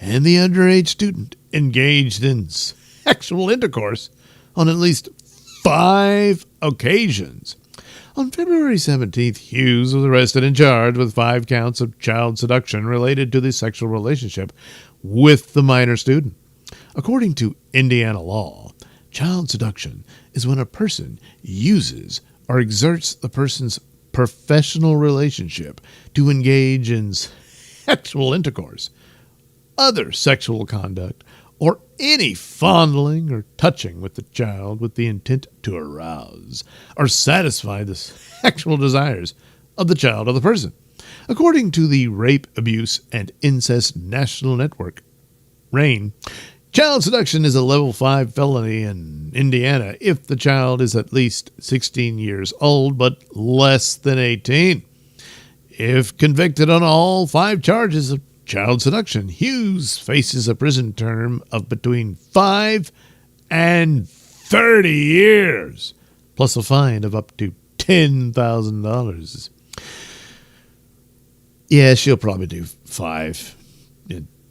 [SPEAKER 3] and the underage student engaged in sexual intercourse on at least 5 occasions. On February 17th, Hughes was arrested and charged with 5 counts of child seduction related to the sexual relationship with the minor student. According to Indiana law, child seduction is when a person uses or exerts the person's professional relationship to engage in sexual intercourse, other sexual conduct, or any fondling or touching with the child with the intent to arouse or satisfy the sexual desires of the child or the person. According to the Rape, Abuse, and Incest National Network, RAIN, child seduction is a level 5 felony in Indiana if the child is at least 16 years old but less than 18. If convicted on all 5 charges of child seduction, Hughes faces a prison term of between 5 and 30 years, plus a fine of up to $10,000. Yeah, she'll probably do 5,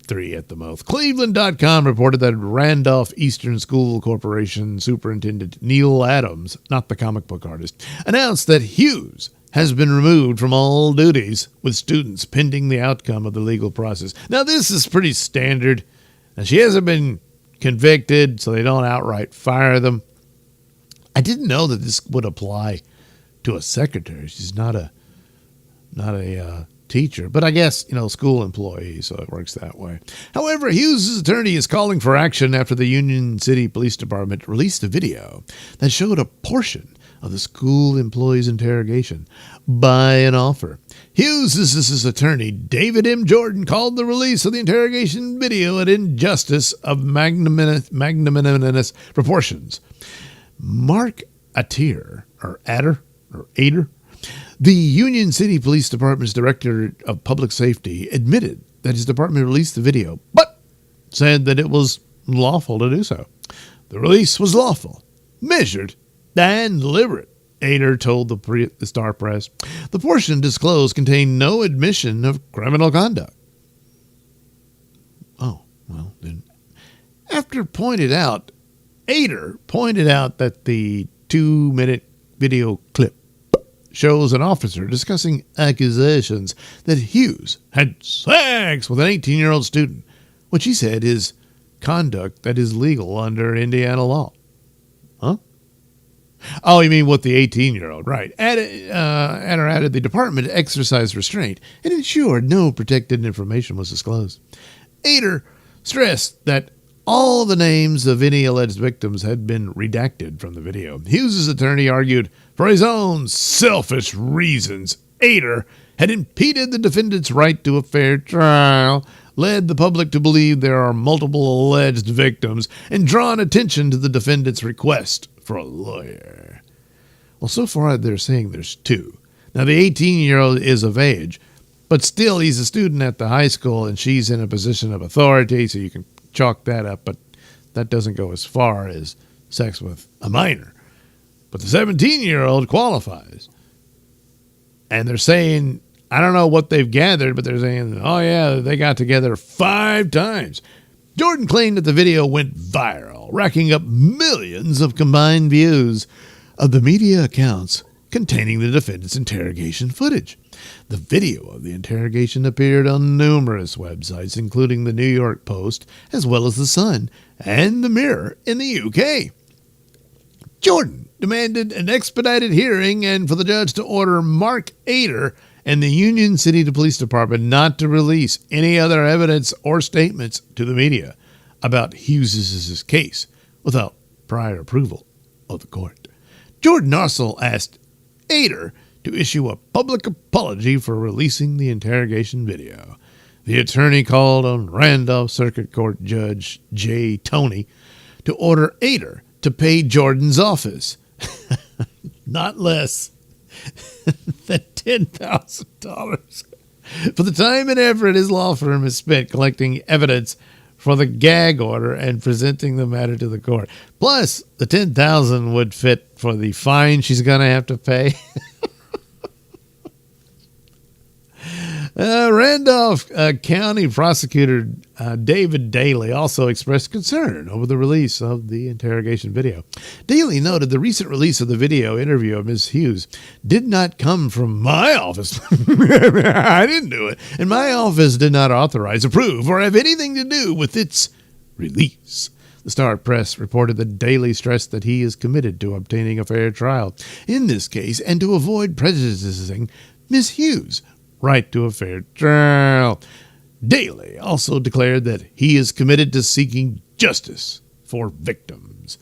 [SPEAKER 3] 3 at the most. Cleveland.com reported that Randolph Eastern School Corporation Superintendent Neil Adams, not the comic book artist, announced that Hughes has been removed from all duties with students pending the outcome of the legal process. Now, this is pretty standard. Now, she hasn't been convicted, so they don't outright fire them. I didn't know that this would apply to a secretary. She's not a teacher, but I guess, school employee, so it works that way. However, Hughes' attorney is calling for action after the Union City Police Department released a video that showed a portion of the school employee's interrogation by an offer. Hughes' attorney, David M. Jordan, called the release of the interrogation video an injustice of magnanimous proportions. Mark Ader, the Union City Police Department's Director of Public Safety, admitted that his department released the video, but said that it was lawful to do so. The release was lawful, measured, and deliberate, Ader told the Star Press. The portion disclosed contained no admission of criminal conduct. Oh, well, then. Ader pointed out that the 2-minute video clip shows an officer discussing accusations that Hughes had sex with an 18-year-old student, which he said is conduct that is legal under Indiana law. Huh? Oh, you mean with the 18-year-old, right. Ader added the department exercised restraint and ensured no protected information was disclosed. Ader stressed that all the names of any alleged victims had been redacted from the video. Hughes' attorney argued for his own selfish reasons, Ader had impeded the defendant's right to a fair trial, led the public to believe there are multiple alleged victims, and drawn attention to the defendant's request for a lawyer. Well, so far they're saying there's 2. Now, the 18-year-old is of age, but still he's a student at the high school, and she's in a position of authority, so you can chalk that up, but that doesn't go as far as sex with a minor. But the 17-year-old qualifies. And they're saying, I don't know what they've gathered, but they're saying, oh yeah, they got together 5 times. Jordan claimed that the video went viral, racking up millions of combined views of the media accounts containing the defendant's interrogation footage. The video of the interrogation appeared on numerous websites, including the New York Post, as well as The Sun and The Mirror in the UK. Jordan demanded an expedited hearing and for the judge to order Mark Ader and the Union City Police Department not to release any other evidence or statements to the media about Hughes' case without prior approval of the court. Jordan also asked Ader to issue a public apology for releasing the interrogation video. The attorney called on Randolph Circuit Court Judge J. Toney to order Ader to pay Jordan's office not less than $10,000. for the time and effort his law firm has spent collecting evidence for the gag order and presenting the matter to the court. Plus, the $10,000 would fit for the fine she's going to have to pay. Randolph County Prosecutor David Daly also expressed concern over the release of the interrogation video. Daly noted the recent release of the video interview of Ms. Hughes did not come from my office. I didn't do it. And my office did not authorize, approve, or have anything to do with its release. The Star Press reported that Daly stressed that he is committed to obtaining a fair trial in this case and to avoid prejudicing Ms. Hughes' right to a fair trial. Daly also declared that he is committed to seeking justice for victims.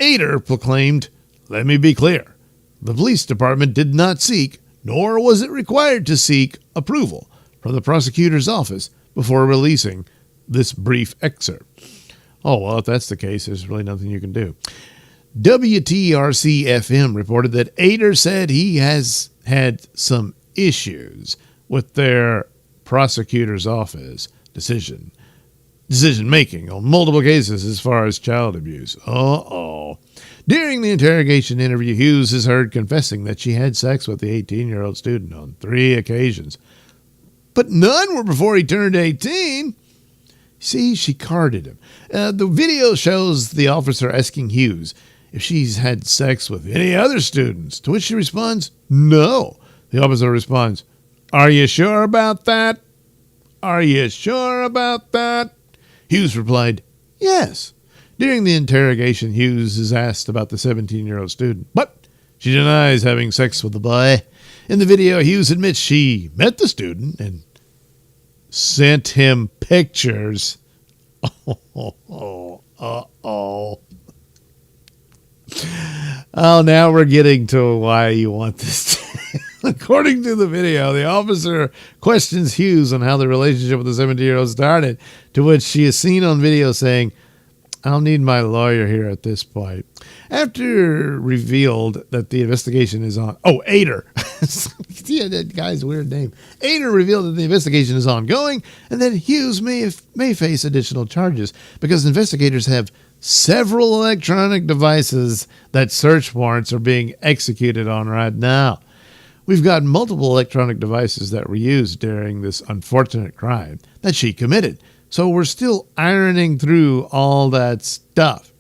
[SPEAKER 3] Ader proclaimed, "Let me be clear. The police department did not seek, nor was it required to seek, approval from the prosecutor's office before releasing this brief excerpt." Oh, well, if that's the case, there's really nothing you can do. WTRC-FM reported that Ader said he has had some issues with their prosecutor's office decision making on multiple cases as far as child abuse. During the interrogation interview, Hughes is heard confessing that she had sex with the 18-year-old student on 3 occasions, but none were before he turned 18. See, she carded him. The video shows the officer asking Hughes if she's had sex with any other students, to which she responds, "No." The officer responds, "Are you sure about that? Are you sure about that?" Hughes replied, "Yes." During the interrogation, Hughes is asked about the 17-year-old student, but she denies having sex with the boy. In the video, Hughes admits she met the student and sent him pictures. Oh, now we're getting to why you want this. According to the video, the officer questions Hughes on how the relationship with the 17-year-old started, to which she is seen on video saying, "I'll need my lawyer here at this point." After revealed that the investigation is on... Oh, Ader. Yeah, that guy's weird name. Ader revealed that the investigation is ongoing and that Hughes may face additional charges because investigators have several electronic devices that search warrants are being executed on right now. We've got multiple electronic devices that were used during this unfortunate crime that she committed. So we're still ironing through all that stuff.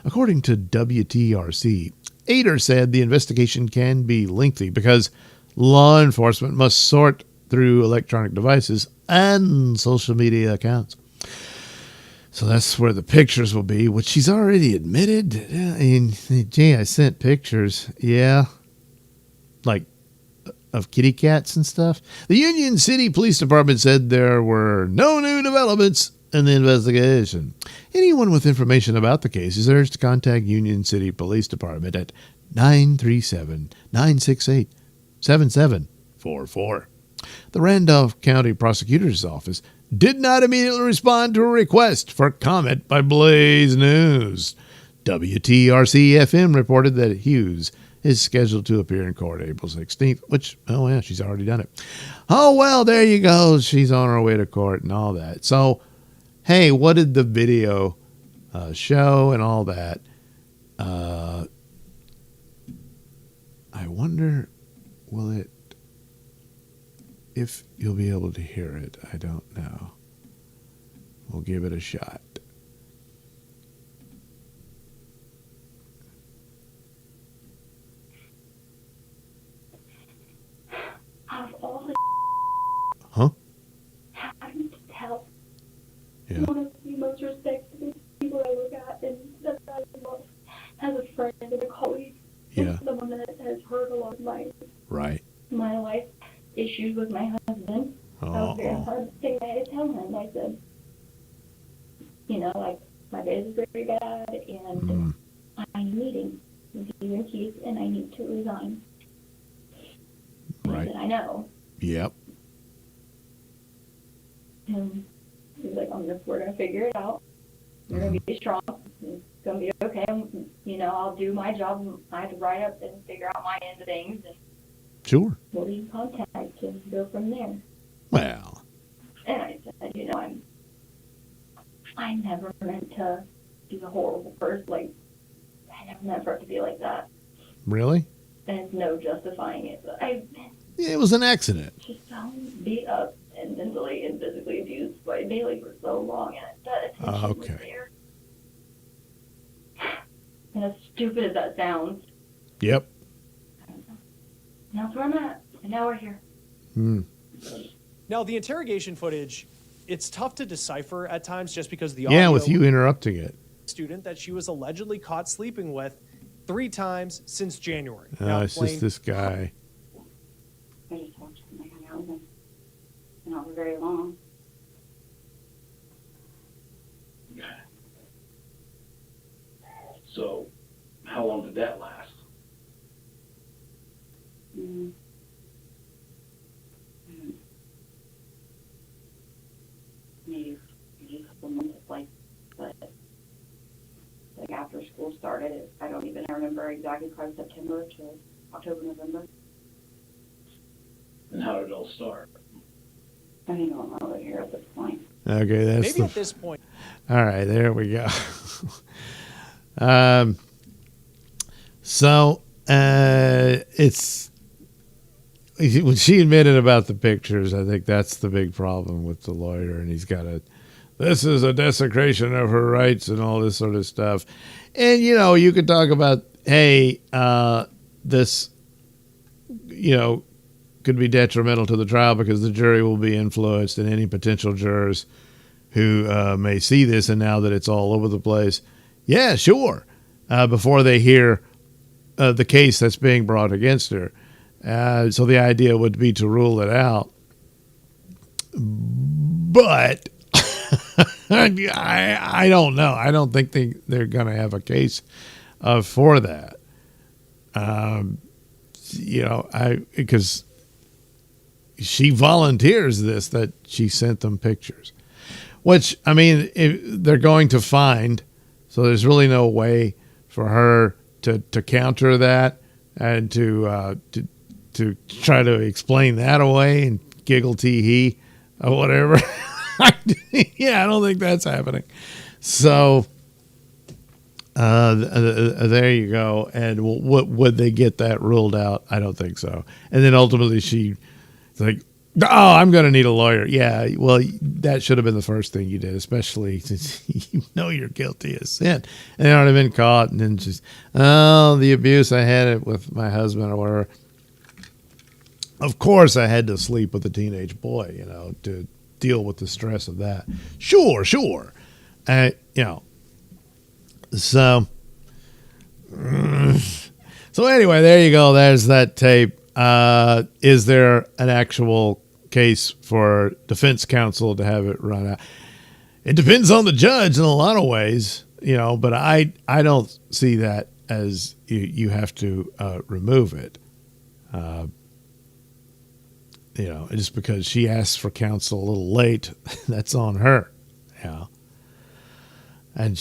[SPEAKER 3] According to WTRC, Ader said the investigation can be lengthy because law enforcement must sort through electronic devices and social media accounts. So that's where the pictures will be, which she's already admitted. I sent pictures. Yeah. Like of kitty cats and stuff. The Union City Police Department said there were no new developments in the investigation. Anyone with information about the case is urged to contact Union City Police Department at 937-968-7744. The Randolph County Prosecutor's Office did not immediately respond to a request for comment by Blaze News. WTRC-FM reported that Hughes is scheduled to appear in court April 16th, which, oh yeah, she's already done it. Oh, well, there you go. She's on her way to court and all that. So, hey, what did the video show and all that? I wonder, if you'll be able to hear it. I don't know. We'll give it a shot.
[SPEAKER 4] Of all the
[SPEAKER 3] Huh?
[SPEAKER 4] having to tell
[SPEAKER 3] Yeah.
[SPEAKER 4] one of the most respected people I look at and that I love as a friend and a colleague,
[SPEAKER 3] Yeah.
[SPEAKER 4] and someone that has heard a lot of my
[SPEAKER 3] Right.
[SPEAKER 4] life issues with my husband. That was very
[SPEAKER 3] Oh.
[SPEAKER 4] hard thing I had to tell him. I said, like, my days is very bad and I'm meeting with you and Keith and I need to resign.
[SPEAKER 3] Right.
[SPEAKER 4] He said, I know.
[SPEAKER 3] Yep.
[SPEAKER 4] And he's like, we're going to figure it out. We're going to be strong. It's going to be okay. I'll do my job. I have to write up and figure out my end of things. And
[SPEAKER 3] Sure.
[SPEAKER 4] we'll be in contact and go from there.
[SPEAKER 3] Well,
[SPEAKER 4] And I said, I never meant to be a horrible person. Like, I never meant for it to be like that.
[SPEAKER 3] really?
[SPEAKER 4] And it's no justifying it. But I've been
[SPEAKER 3] It was an accident.
[SPEAKER 4] just so beat up and mentally and physically abused by Bailey for so long. And that attention was
[SPEAKER 3] Okay.
[SPEAKER 4] there. And as stupid as that sounds,
[SPEAKER 3] Yep.
[SPEAKER 4] and that's where I'm at. And now we're here.
[SPEAKER 5] Now, the interrogation footage, it's tough to decipher at times just because the
[SPEAKER 3] Yeah,
[SPEAKER 5] audio
[SPEAKER 3] with you interrupting it.
[SPEAKER 5] student that she was allegedly caught sleeping with 3 times since January. Now,
[SPEAKER 3] It's
[SPEAKER 5] Blaine,
[SPEAKER 3] just this guy.
[SPEAKER 4] I just watched him hang out with him. Not for very long.
[SPEAKER 6] So, how long did that last?
[SPEAKER 4] Mm. Maybe a couple months, but after school started, I don't even remember exactly, probably September to October, November.
[SPEAKER 6] And how did it all start?
[SPEAKER 4] I think I'm over here at this point.
[SPEAKER 3] Okay, that's
[SPEAKER 5] maybe
[SPEAKER 3] the.
[SPEAKER 5] at this point,
[SPEAKER 3] All right, there we go. So it's when she admitted about the pictures. I think that's the big problem with the lawyer, and he's got this is a desecration of her rights and all this sort of stuff. And you could talk about, hey, this, could be detrimental to the trial because the jury will be influenced, and any potential jurors who may see this, and now that it's all over the place, yeah, sure, before they hear the case that's being brought against her. So the idea would be to rule it out. But I don't know. I don't think they're going to have a case for that. Because she volunteers this, that she sent them pictures, which, I mean, they're going to find. So there's really no way for her to counter that and to try to explain that away and giggle tee hee or whatever. Yeah, I don't think that's happening. So there you go. And what would they get that ruled out? I don't think so. And then ultimately she's like, oh, I'm going to need a lawyer. Yeah, well, that should have been the first thing you did, especially since you know you're guilty of sin. And then I'd have been caught, and then just, oh, the abuse, I had it with my husband or whatever. Of course, I had to sleep with a teenage boy, to deal with the stress of that. Sure. So, so anyway, there you go. There's that tape. Is there an actual case for defense counsel to have it run out? It depends on the judge in a lot of ways, but I don't see that as you have to remove it. Just because she asked for counsel a little late, that's on her. Yeah. And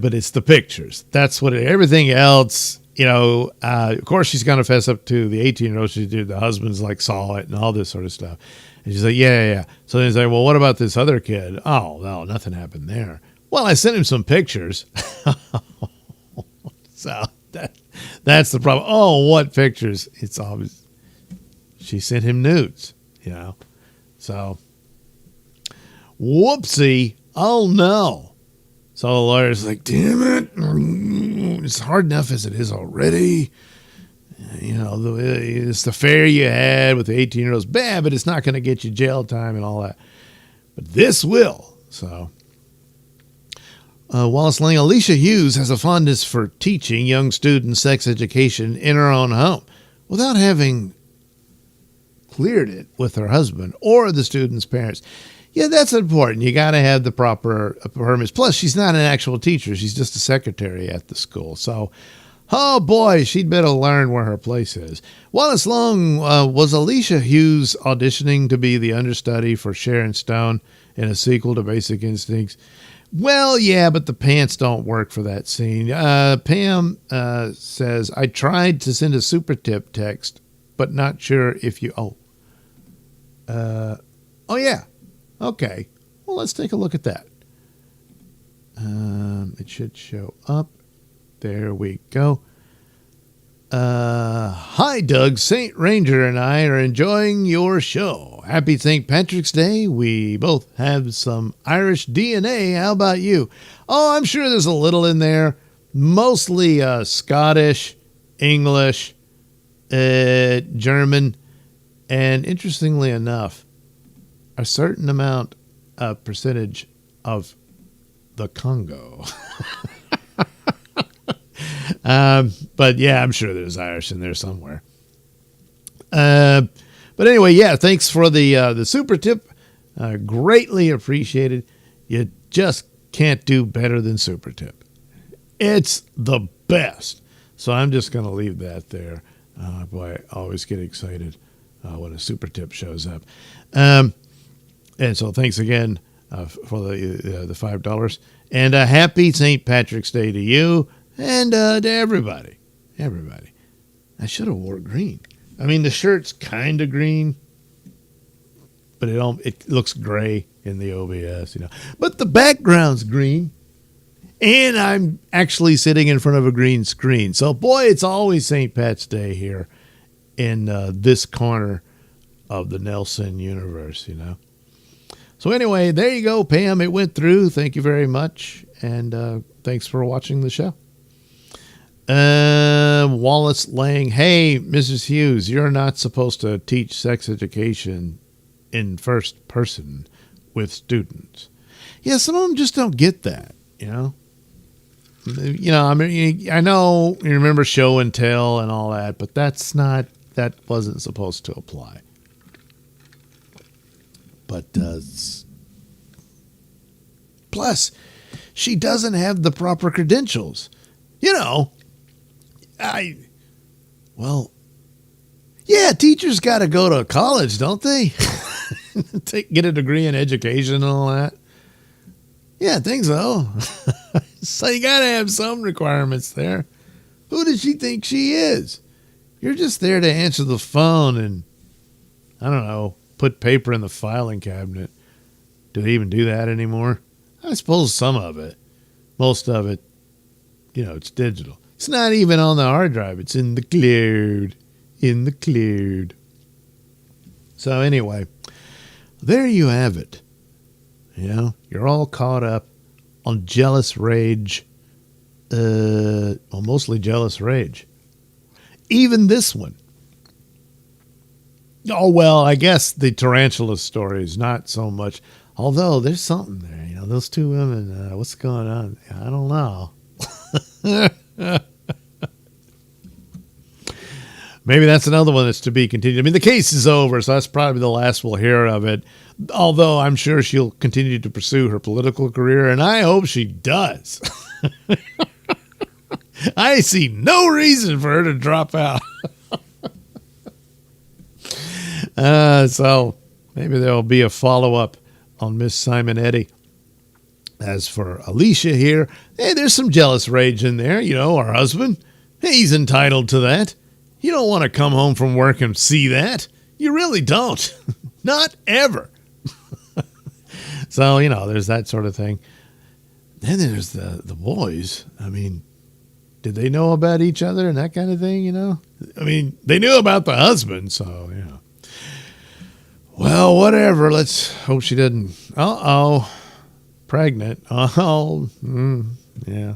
[SPEAKER 3] but it's the pictures. That's what everything else, of course she's going to fess up to the 18-year-old. She did. The husband's saw it and all this sort of stuff. And she's like, yeah. So then he's like, well, what about this other kid? Oh, no, nothing happened there. Well, I sent him some pictures. So that's the problem. Oh, what pictures? It's obvious. She sent him nudes, So, whoopsie. Oh, no. So the lawyer's like, damn it. It's hard enough as it is already. It's the fare you had with the 18-year-olds. Bad, but it's not going to get you jail time and all that. But this will. So, Wallace Lang, Alicia Hughes has a fondness for teaching young students sex education in her own home without having cleared it with her husband or the student's parents. Yeah, that's important. You got to have the proper permits. Plus, she's not an actual teacher. She's just a secretary at the school. So, oh boy, she'd better learn where her place is. Wallace Long, was Alicia Hughes auditioning to be the understudy for Sharon Stone in a sequel to Basic Instincts? Well, yeah, but the pants don't work for that scene. Pam says, I tried to send a super tip text, but not sure if you... Oh, yeah. Okay. Well, let's take a look at that. It should show up. There we go. Hi, Doug. St. Ranger and I are enjoying your show. Happy St. Patrick's Day. We both have some Irish DNA. How about you? Oh, I'm sure there's a little in there. Mostly Scottish, English, German, and interestingly enough, a certain amount of percentage of the Congo. But yeah, I'm sure there's Irish in there somewhere. But anyway, yeah, thanks for the super tip. Greatly appreciated. You just can't do better than super tip. It's the best. So I'm just going to leave that there. Boy, I always get excited when a super tip shows up. And so thanks again for the $5. And a happy St. Patrick's Day to you and to everybody. Everybody. I should have wore green. I mean, the shirt's kind of green, but it looks gray in the OBS, you know. But the background's green, and I'm actually sitting in front of a green screen. So, boy, it's always St. Pat's Day here in this corner of the Nailsin universe, you know. So anyway, there you go, Pam. It went through. Thank you very much, and thanks for watching the show. Wallace Lang. Hey, Mrs. Hughes, you're not supposed to teach sex education in first person with students. Yeah, some of them just don't get that, you know. You know, I mean, I know you remember show and tell and all that, but that wasn't supposed to apply. But plus, she doesn't have the proper credentials. You know, yeah, teachers got to go to college, don't they? Get a degree in education and all that. Yeah, I think so. So you got to have some requirements there. Who does she think she is? You're just there to answer the phone and, I don't know, put paper in the filing cabinet. Do they even do that anymore? I suppose some of it. Most of it, you know, it's digital. It's not even on the hard drive. It's in the cloud. In the cloud. So anyway, there you have it. You know, you're all caught up on jealous rage. Well, mostly jealous rage. Even this one. Oh, well, I guess the tarantula story is not so much. Although there's something there. You know, those two women, what's going on? I don't know. Maybe that's another one that's to be continued. I mean, the case is over, so that's probably the last we'll hear of it. Although I'm sure she'll continue to pursue her political career, and I hope she does. I see no reason for her to drop out. So maybe there'll be a follow-up on Miss Simonetti. As for Alicia here, hey, there's some jealous rage in there. You know, our husband, he's entitled to that. You don't want to come home from work and see that. You really don't. Not ever. So, you know, there's that sort of thing. Then there's the boys. I mean, did they know about each other and that kind of thing, you know? I mean, they knew about the husband, so, you know. Well, whatever. Let's hope she didn't. Pregnant. Yeah.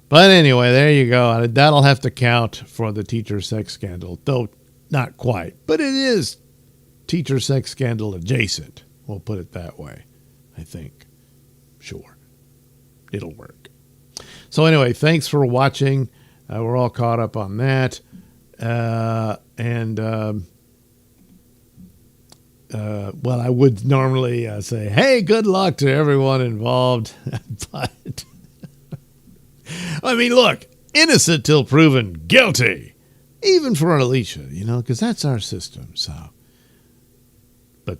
[SPEAKER 3] But anyway, there you go. That'll have to count for the teacher sex scandal, though not quite. But it is teacher sex scandal adjacent. We'll put it that way, I think. Sure. It'll work. So anyway, thanks for watching. We're all caught up on that. Well, I would normally say, hey, good luck to everyone involved. But, I mean, look, innocent till proven guilty. Even for Alicia, you know, because that's our system. So, but,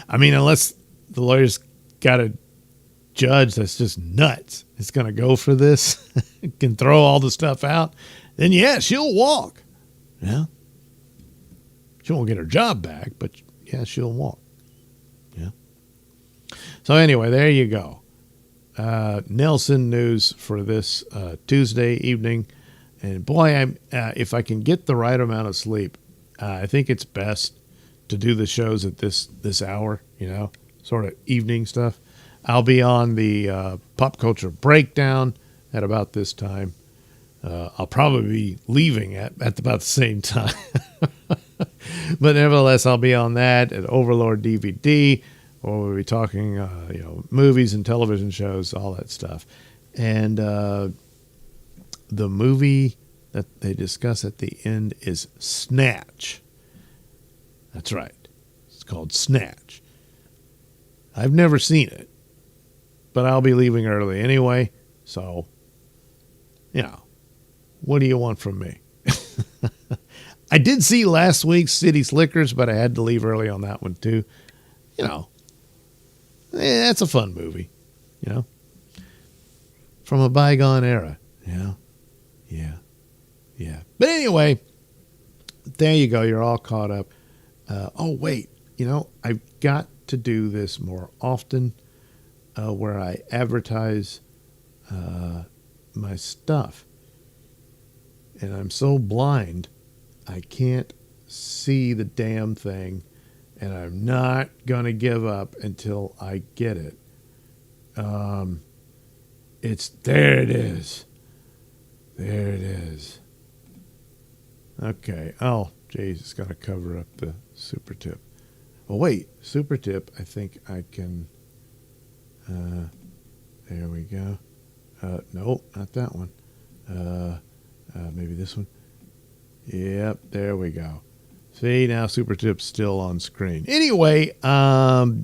[SPEAKER 3] I mean, unless the lawyer's got a judge that's just nuts, it's going to go for this, can throw all the stuff out, then yeah, she'll walk. Yeah. She won't get her job back, but yeah, she'll walk. So anyway, there you go. Nailsin news for this Tuesday evening. And boy, if I can get the right amount of sleep, I think it's best to do the shows at this hour, sort of evening stuff. I'll be on the Pop Culture Breakdown at about this time. I'll probably be leaving at about the same time. But nevertheless, I'll be on that at Overlord DVD, or we'll be talking, movies and television shows, all that stuff. And the movie that they discuss at the end is Snatch. That's right. It's called Snatch. I've never seen it, but I'll be leaving early anyway. So, what do you want from me? I did see last week's City Slickers, but I had to leave early on that one too. That's a fun movie, from a bygone era, Yeah. But anyway, there you go. You're all caught up. Oh, wait, I've got to do this more often where I advertise my stuff. And I'm so blind, I can't see the damn thing. And I'm not going to give up until I get it. There it is. There it is. Okay. Oh, geez, it's going to cover up the super tip. Oh, wait, super tip. I think I can. There we go. Nope, not that one. Maybe this one. Yep, there we go. See, now super tip's still on screen. Anyway, oh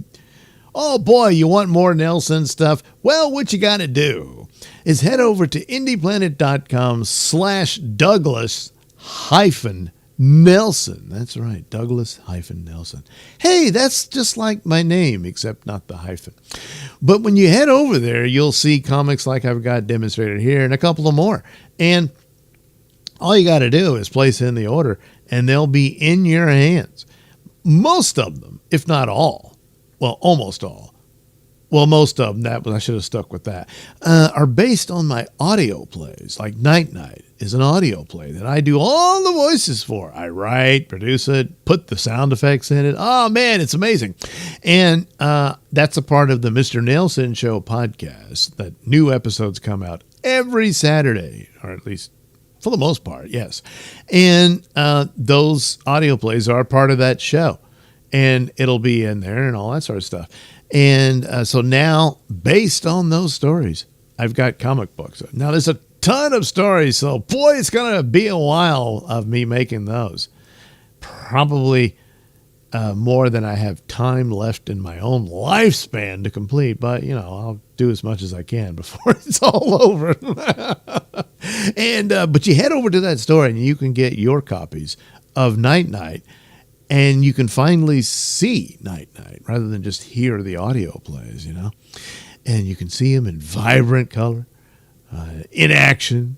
[SPEAKER 3] boy, you want more Nailsin stuff? Well, what you got to do is head over to indieplanet.com/Douglas-Nailsin. That's right, Douglas-Nailsin. Hey, that's just like my name, except not the hyphen. But when you head over there, you'll see comics like I've got demonstrated here and a couple of more. And all you got to do is place in the order, and they'll be in your hands. Most of them, if not all, well, almost all, well, most of them, I should have stuck with that, are based on my audio plays. Like Night Night is an audio play that I do all the voices for. I write, produce it, put the sound effects in it. Oh, man, it's amazing. And that's a part of the Mr. Nailsin Show podcast that new episodes come out every Saturday, or at least for the most part, yes. And those audio plays are part of that show. And it'll be in there and all that sort of stuff. And so now, based on those stories, I've got comic books. Now, there's a ton of stories, so boy, it's going to be a while of me making those. Probably more than I have time left in my own lifespan to complete. But, I'll do as much as I can before it's all over. And but you head over to that store and you can get your copies of Night Night, and you can finally see Night Night rather than just hear the audio plays, And you can see them in vibrant color, in action,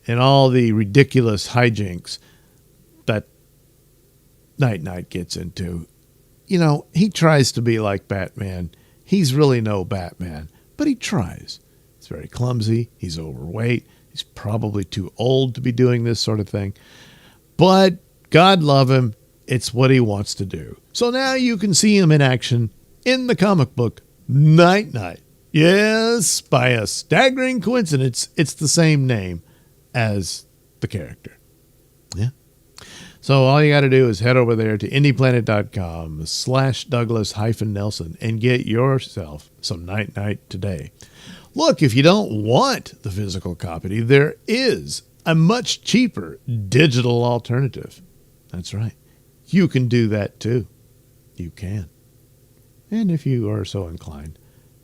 [SPEAKER 3] and all the ridiculous hijinks that Night Night gets into. He tries to be like Batman. He's really no Batman, but he tries. He's very clumsy. He's overweight. He's probably too old to be doing this sort of thing. But God love him. It's what he wants to do. So now you can see him in action in the comic book Night Night. Yes, by a staggering coincidence, it's the same name as the character. Yeah. So all you got to do is head over there to indieplanet.com/Douglas-Nailsin and get yourself some Night Night today. Look, if you don't want the physical copy, there is a much cheaper digital alternative. That's right. You can do that too. You can. And if you are so inclined,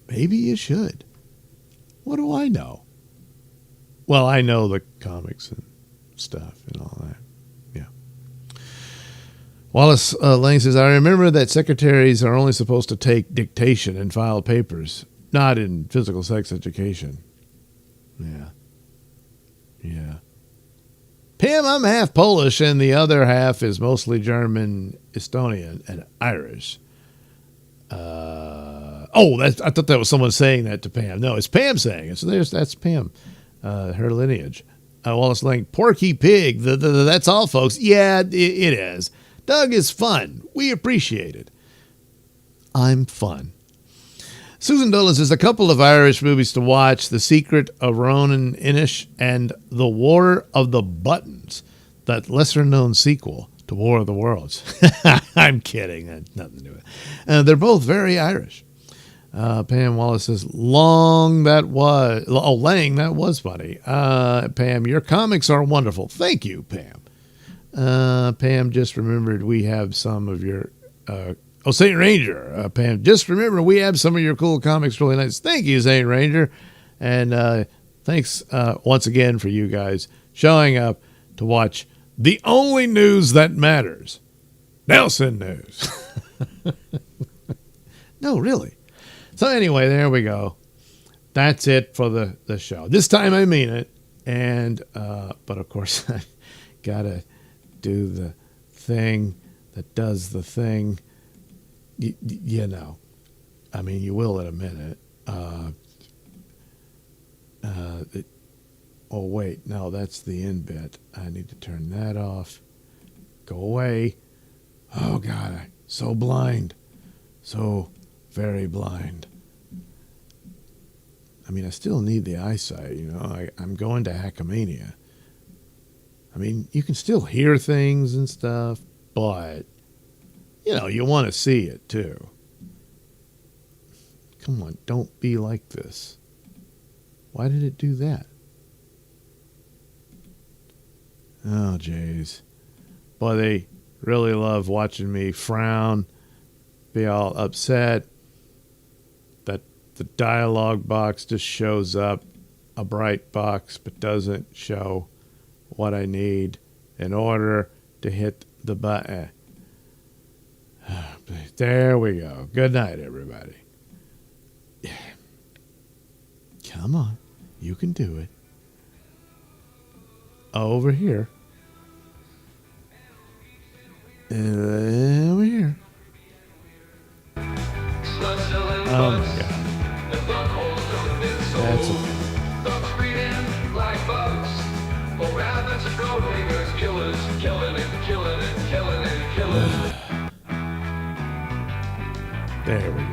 [SPEAKER 3] maybe you should. What do I know? Well, I know the comics and stuff and all that. Yeah. Wallace Lang says, I remember that secretaries are only supposed to take dictation and file papers, not in physical sex education. Yeah. Yeah. Pim, I'm half Polish, and the other half is mostly German, Estonian, and Irish. I thought that was someone saying that to Pam. No, it's Pam saying it. So that's Pam, her lineage. Wallace Lang, Porky Pig. That's all, folks. Yeah, it is. Doug is fun. We appreciate it. I'm fun. Susan Dolan says, a couple of Irish movies to watch, The Secret of Ronan Inish and The War of the Buttons, that lesser-known sequel to War of the Worlds. I'm kidding. Nothing to do with it. They're both very Irish. Pam Wallace says, Lang, that was funny. Pam, your comics are wonderful. Thank you, Pam. Pam just remembered we have some of your... Saint Ranger. Pam, just remember we have some of your cool comics. Really nice. Thank you, Saint Ranger. And thanks once again for you guys showing up to watch the only news that matters. Nailsin News. No, really. So anyway, there we go. That's it for the show. This time I mean it. And but of course I gotta do the thing that does the thing. You know. I mean, you will in a minute. Oh wait, no, that's the end bit. I need to turn that off. Go away. Oh God, I'm so blind. So very blind. I mean, I still need the eyesight, you know. I'm going to Hackmania. I mean, you can still hear things and stuff, but, you know, you want to see it too. Come on, don't be like this. Why did it do that? Oh, jeez. Boy, they really love watching me frown, be all upset. That the dialogue box just shows up, a bright box, but doesn't show what I need in order to hit the button. There we go. Good night, everybody. Come on. You can do it. Over here. Over here. Oh my God. That's okay. There we go.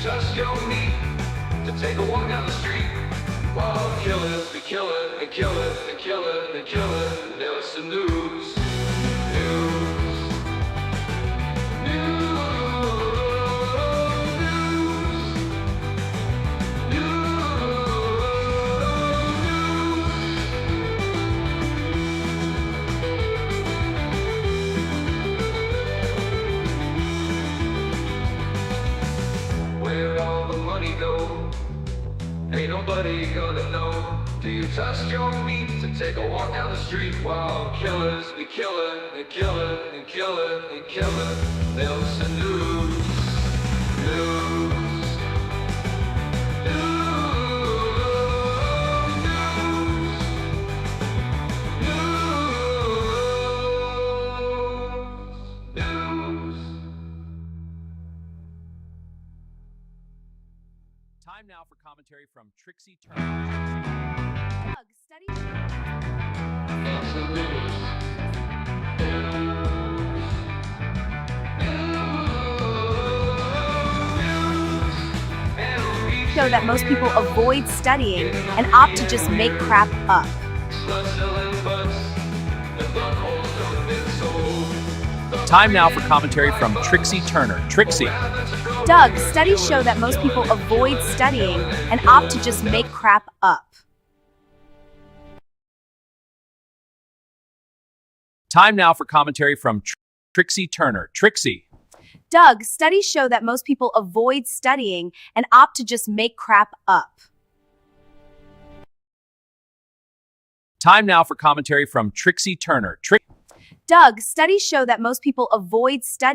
[SPEAKER 1] Just your meat to take a walk down the street while killers be killing and killing and killing and killing. Nailsin News. Ain't nobody gonna know. Do you trust your meat to take a walk down the street while killers be killing and killing and killing and killing? Nailsin News. News. News.
[SPEAKER 7] Time now for commentary from Trixie Turner.
[SPEAKER 8] Doug, study show that most people avoid studying and opt to just make crap up.
[SPEAKER 7] Time now for commentary from Trixie Turner. Trixie.
[SPEAKER 8] Doug, studies show that most people avoid studying and opt to just make crap up.
[SPEAKER 7] Time now for commentary from Trixie Turner. Trixie.
[SPEAKER 8] Doug, studies show that most people avoid studying and opt to just make crap up.
[SPEAKER 7] Time now for commentary from Trixie Turner.
[SPEAKER 8] Doug, studies show that most people avoid studying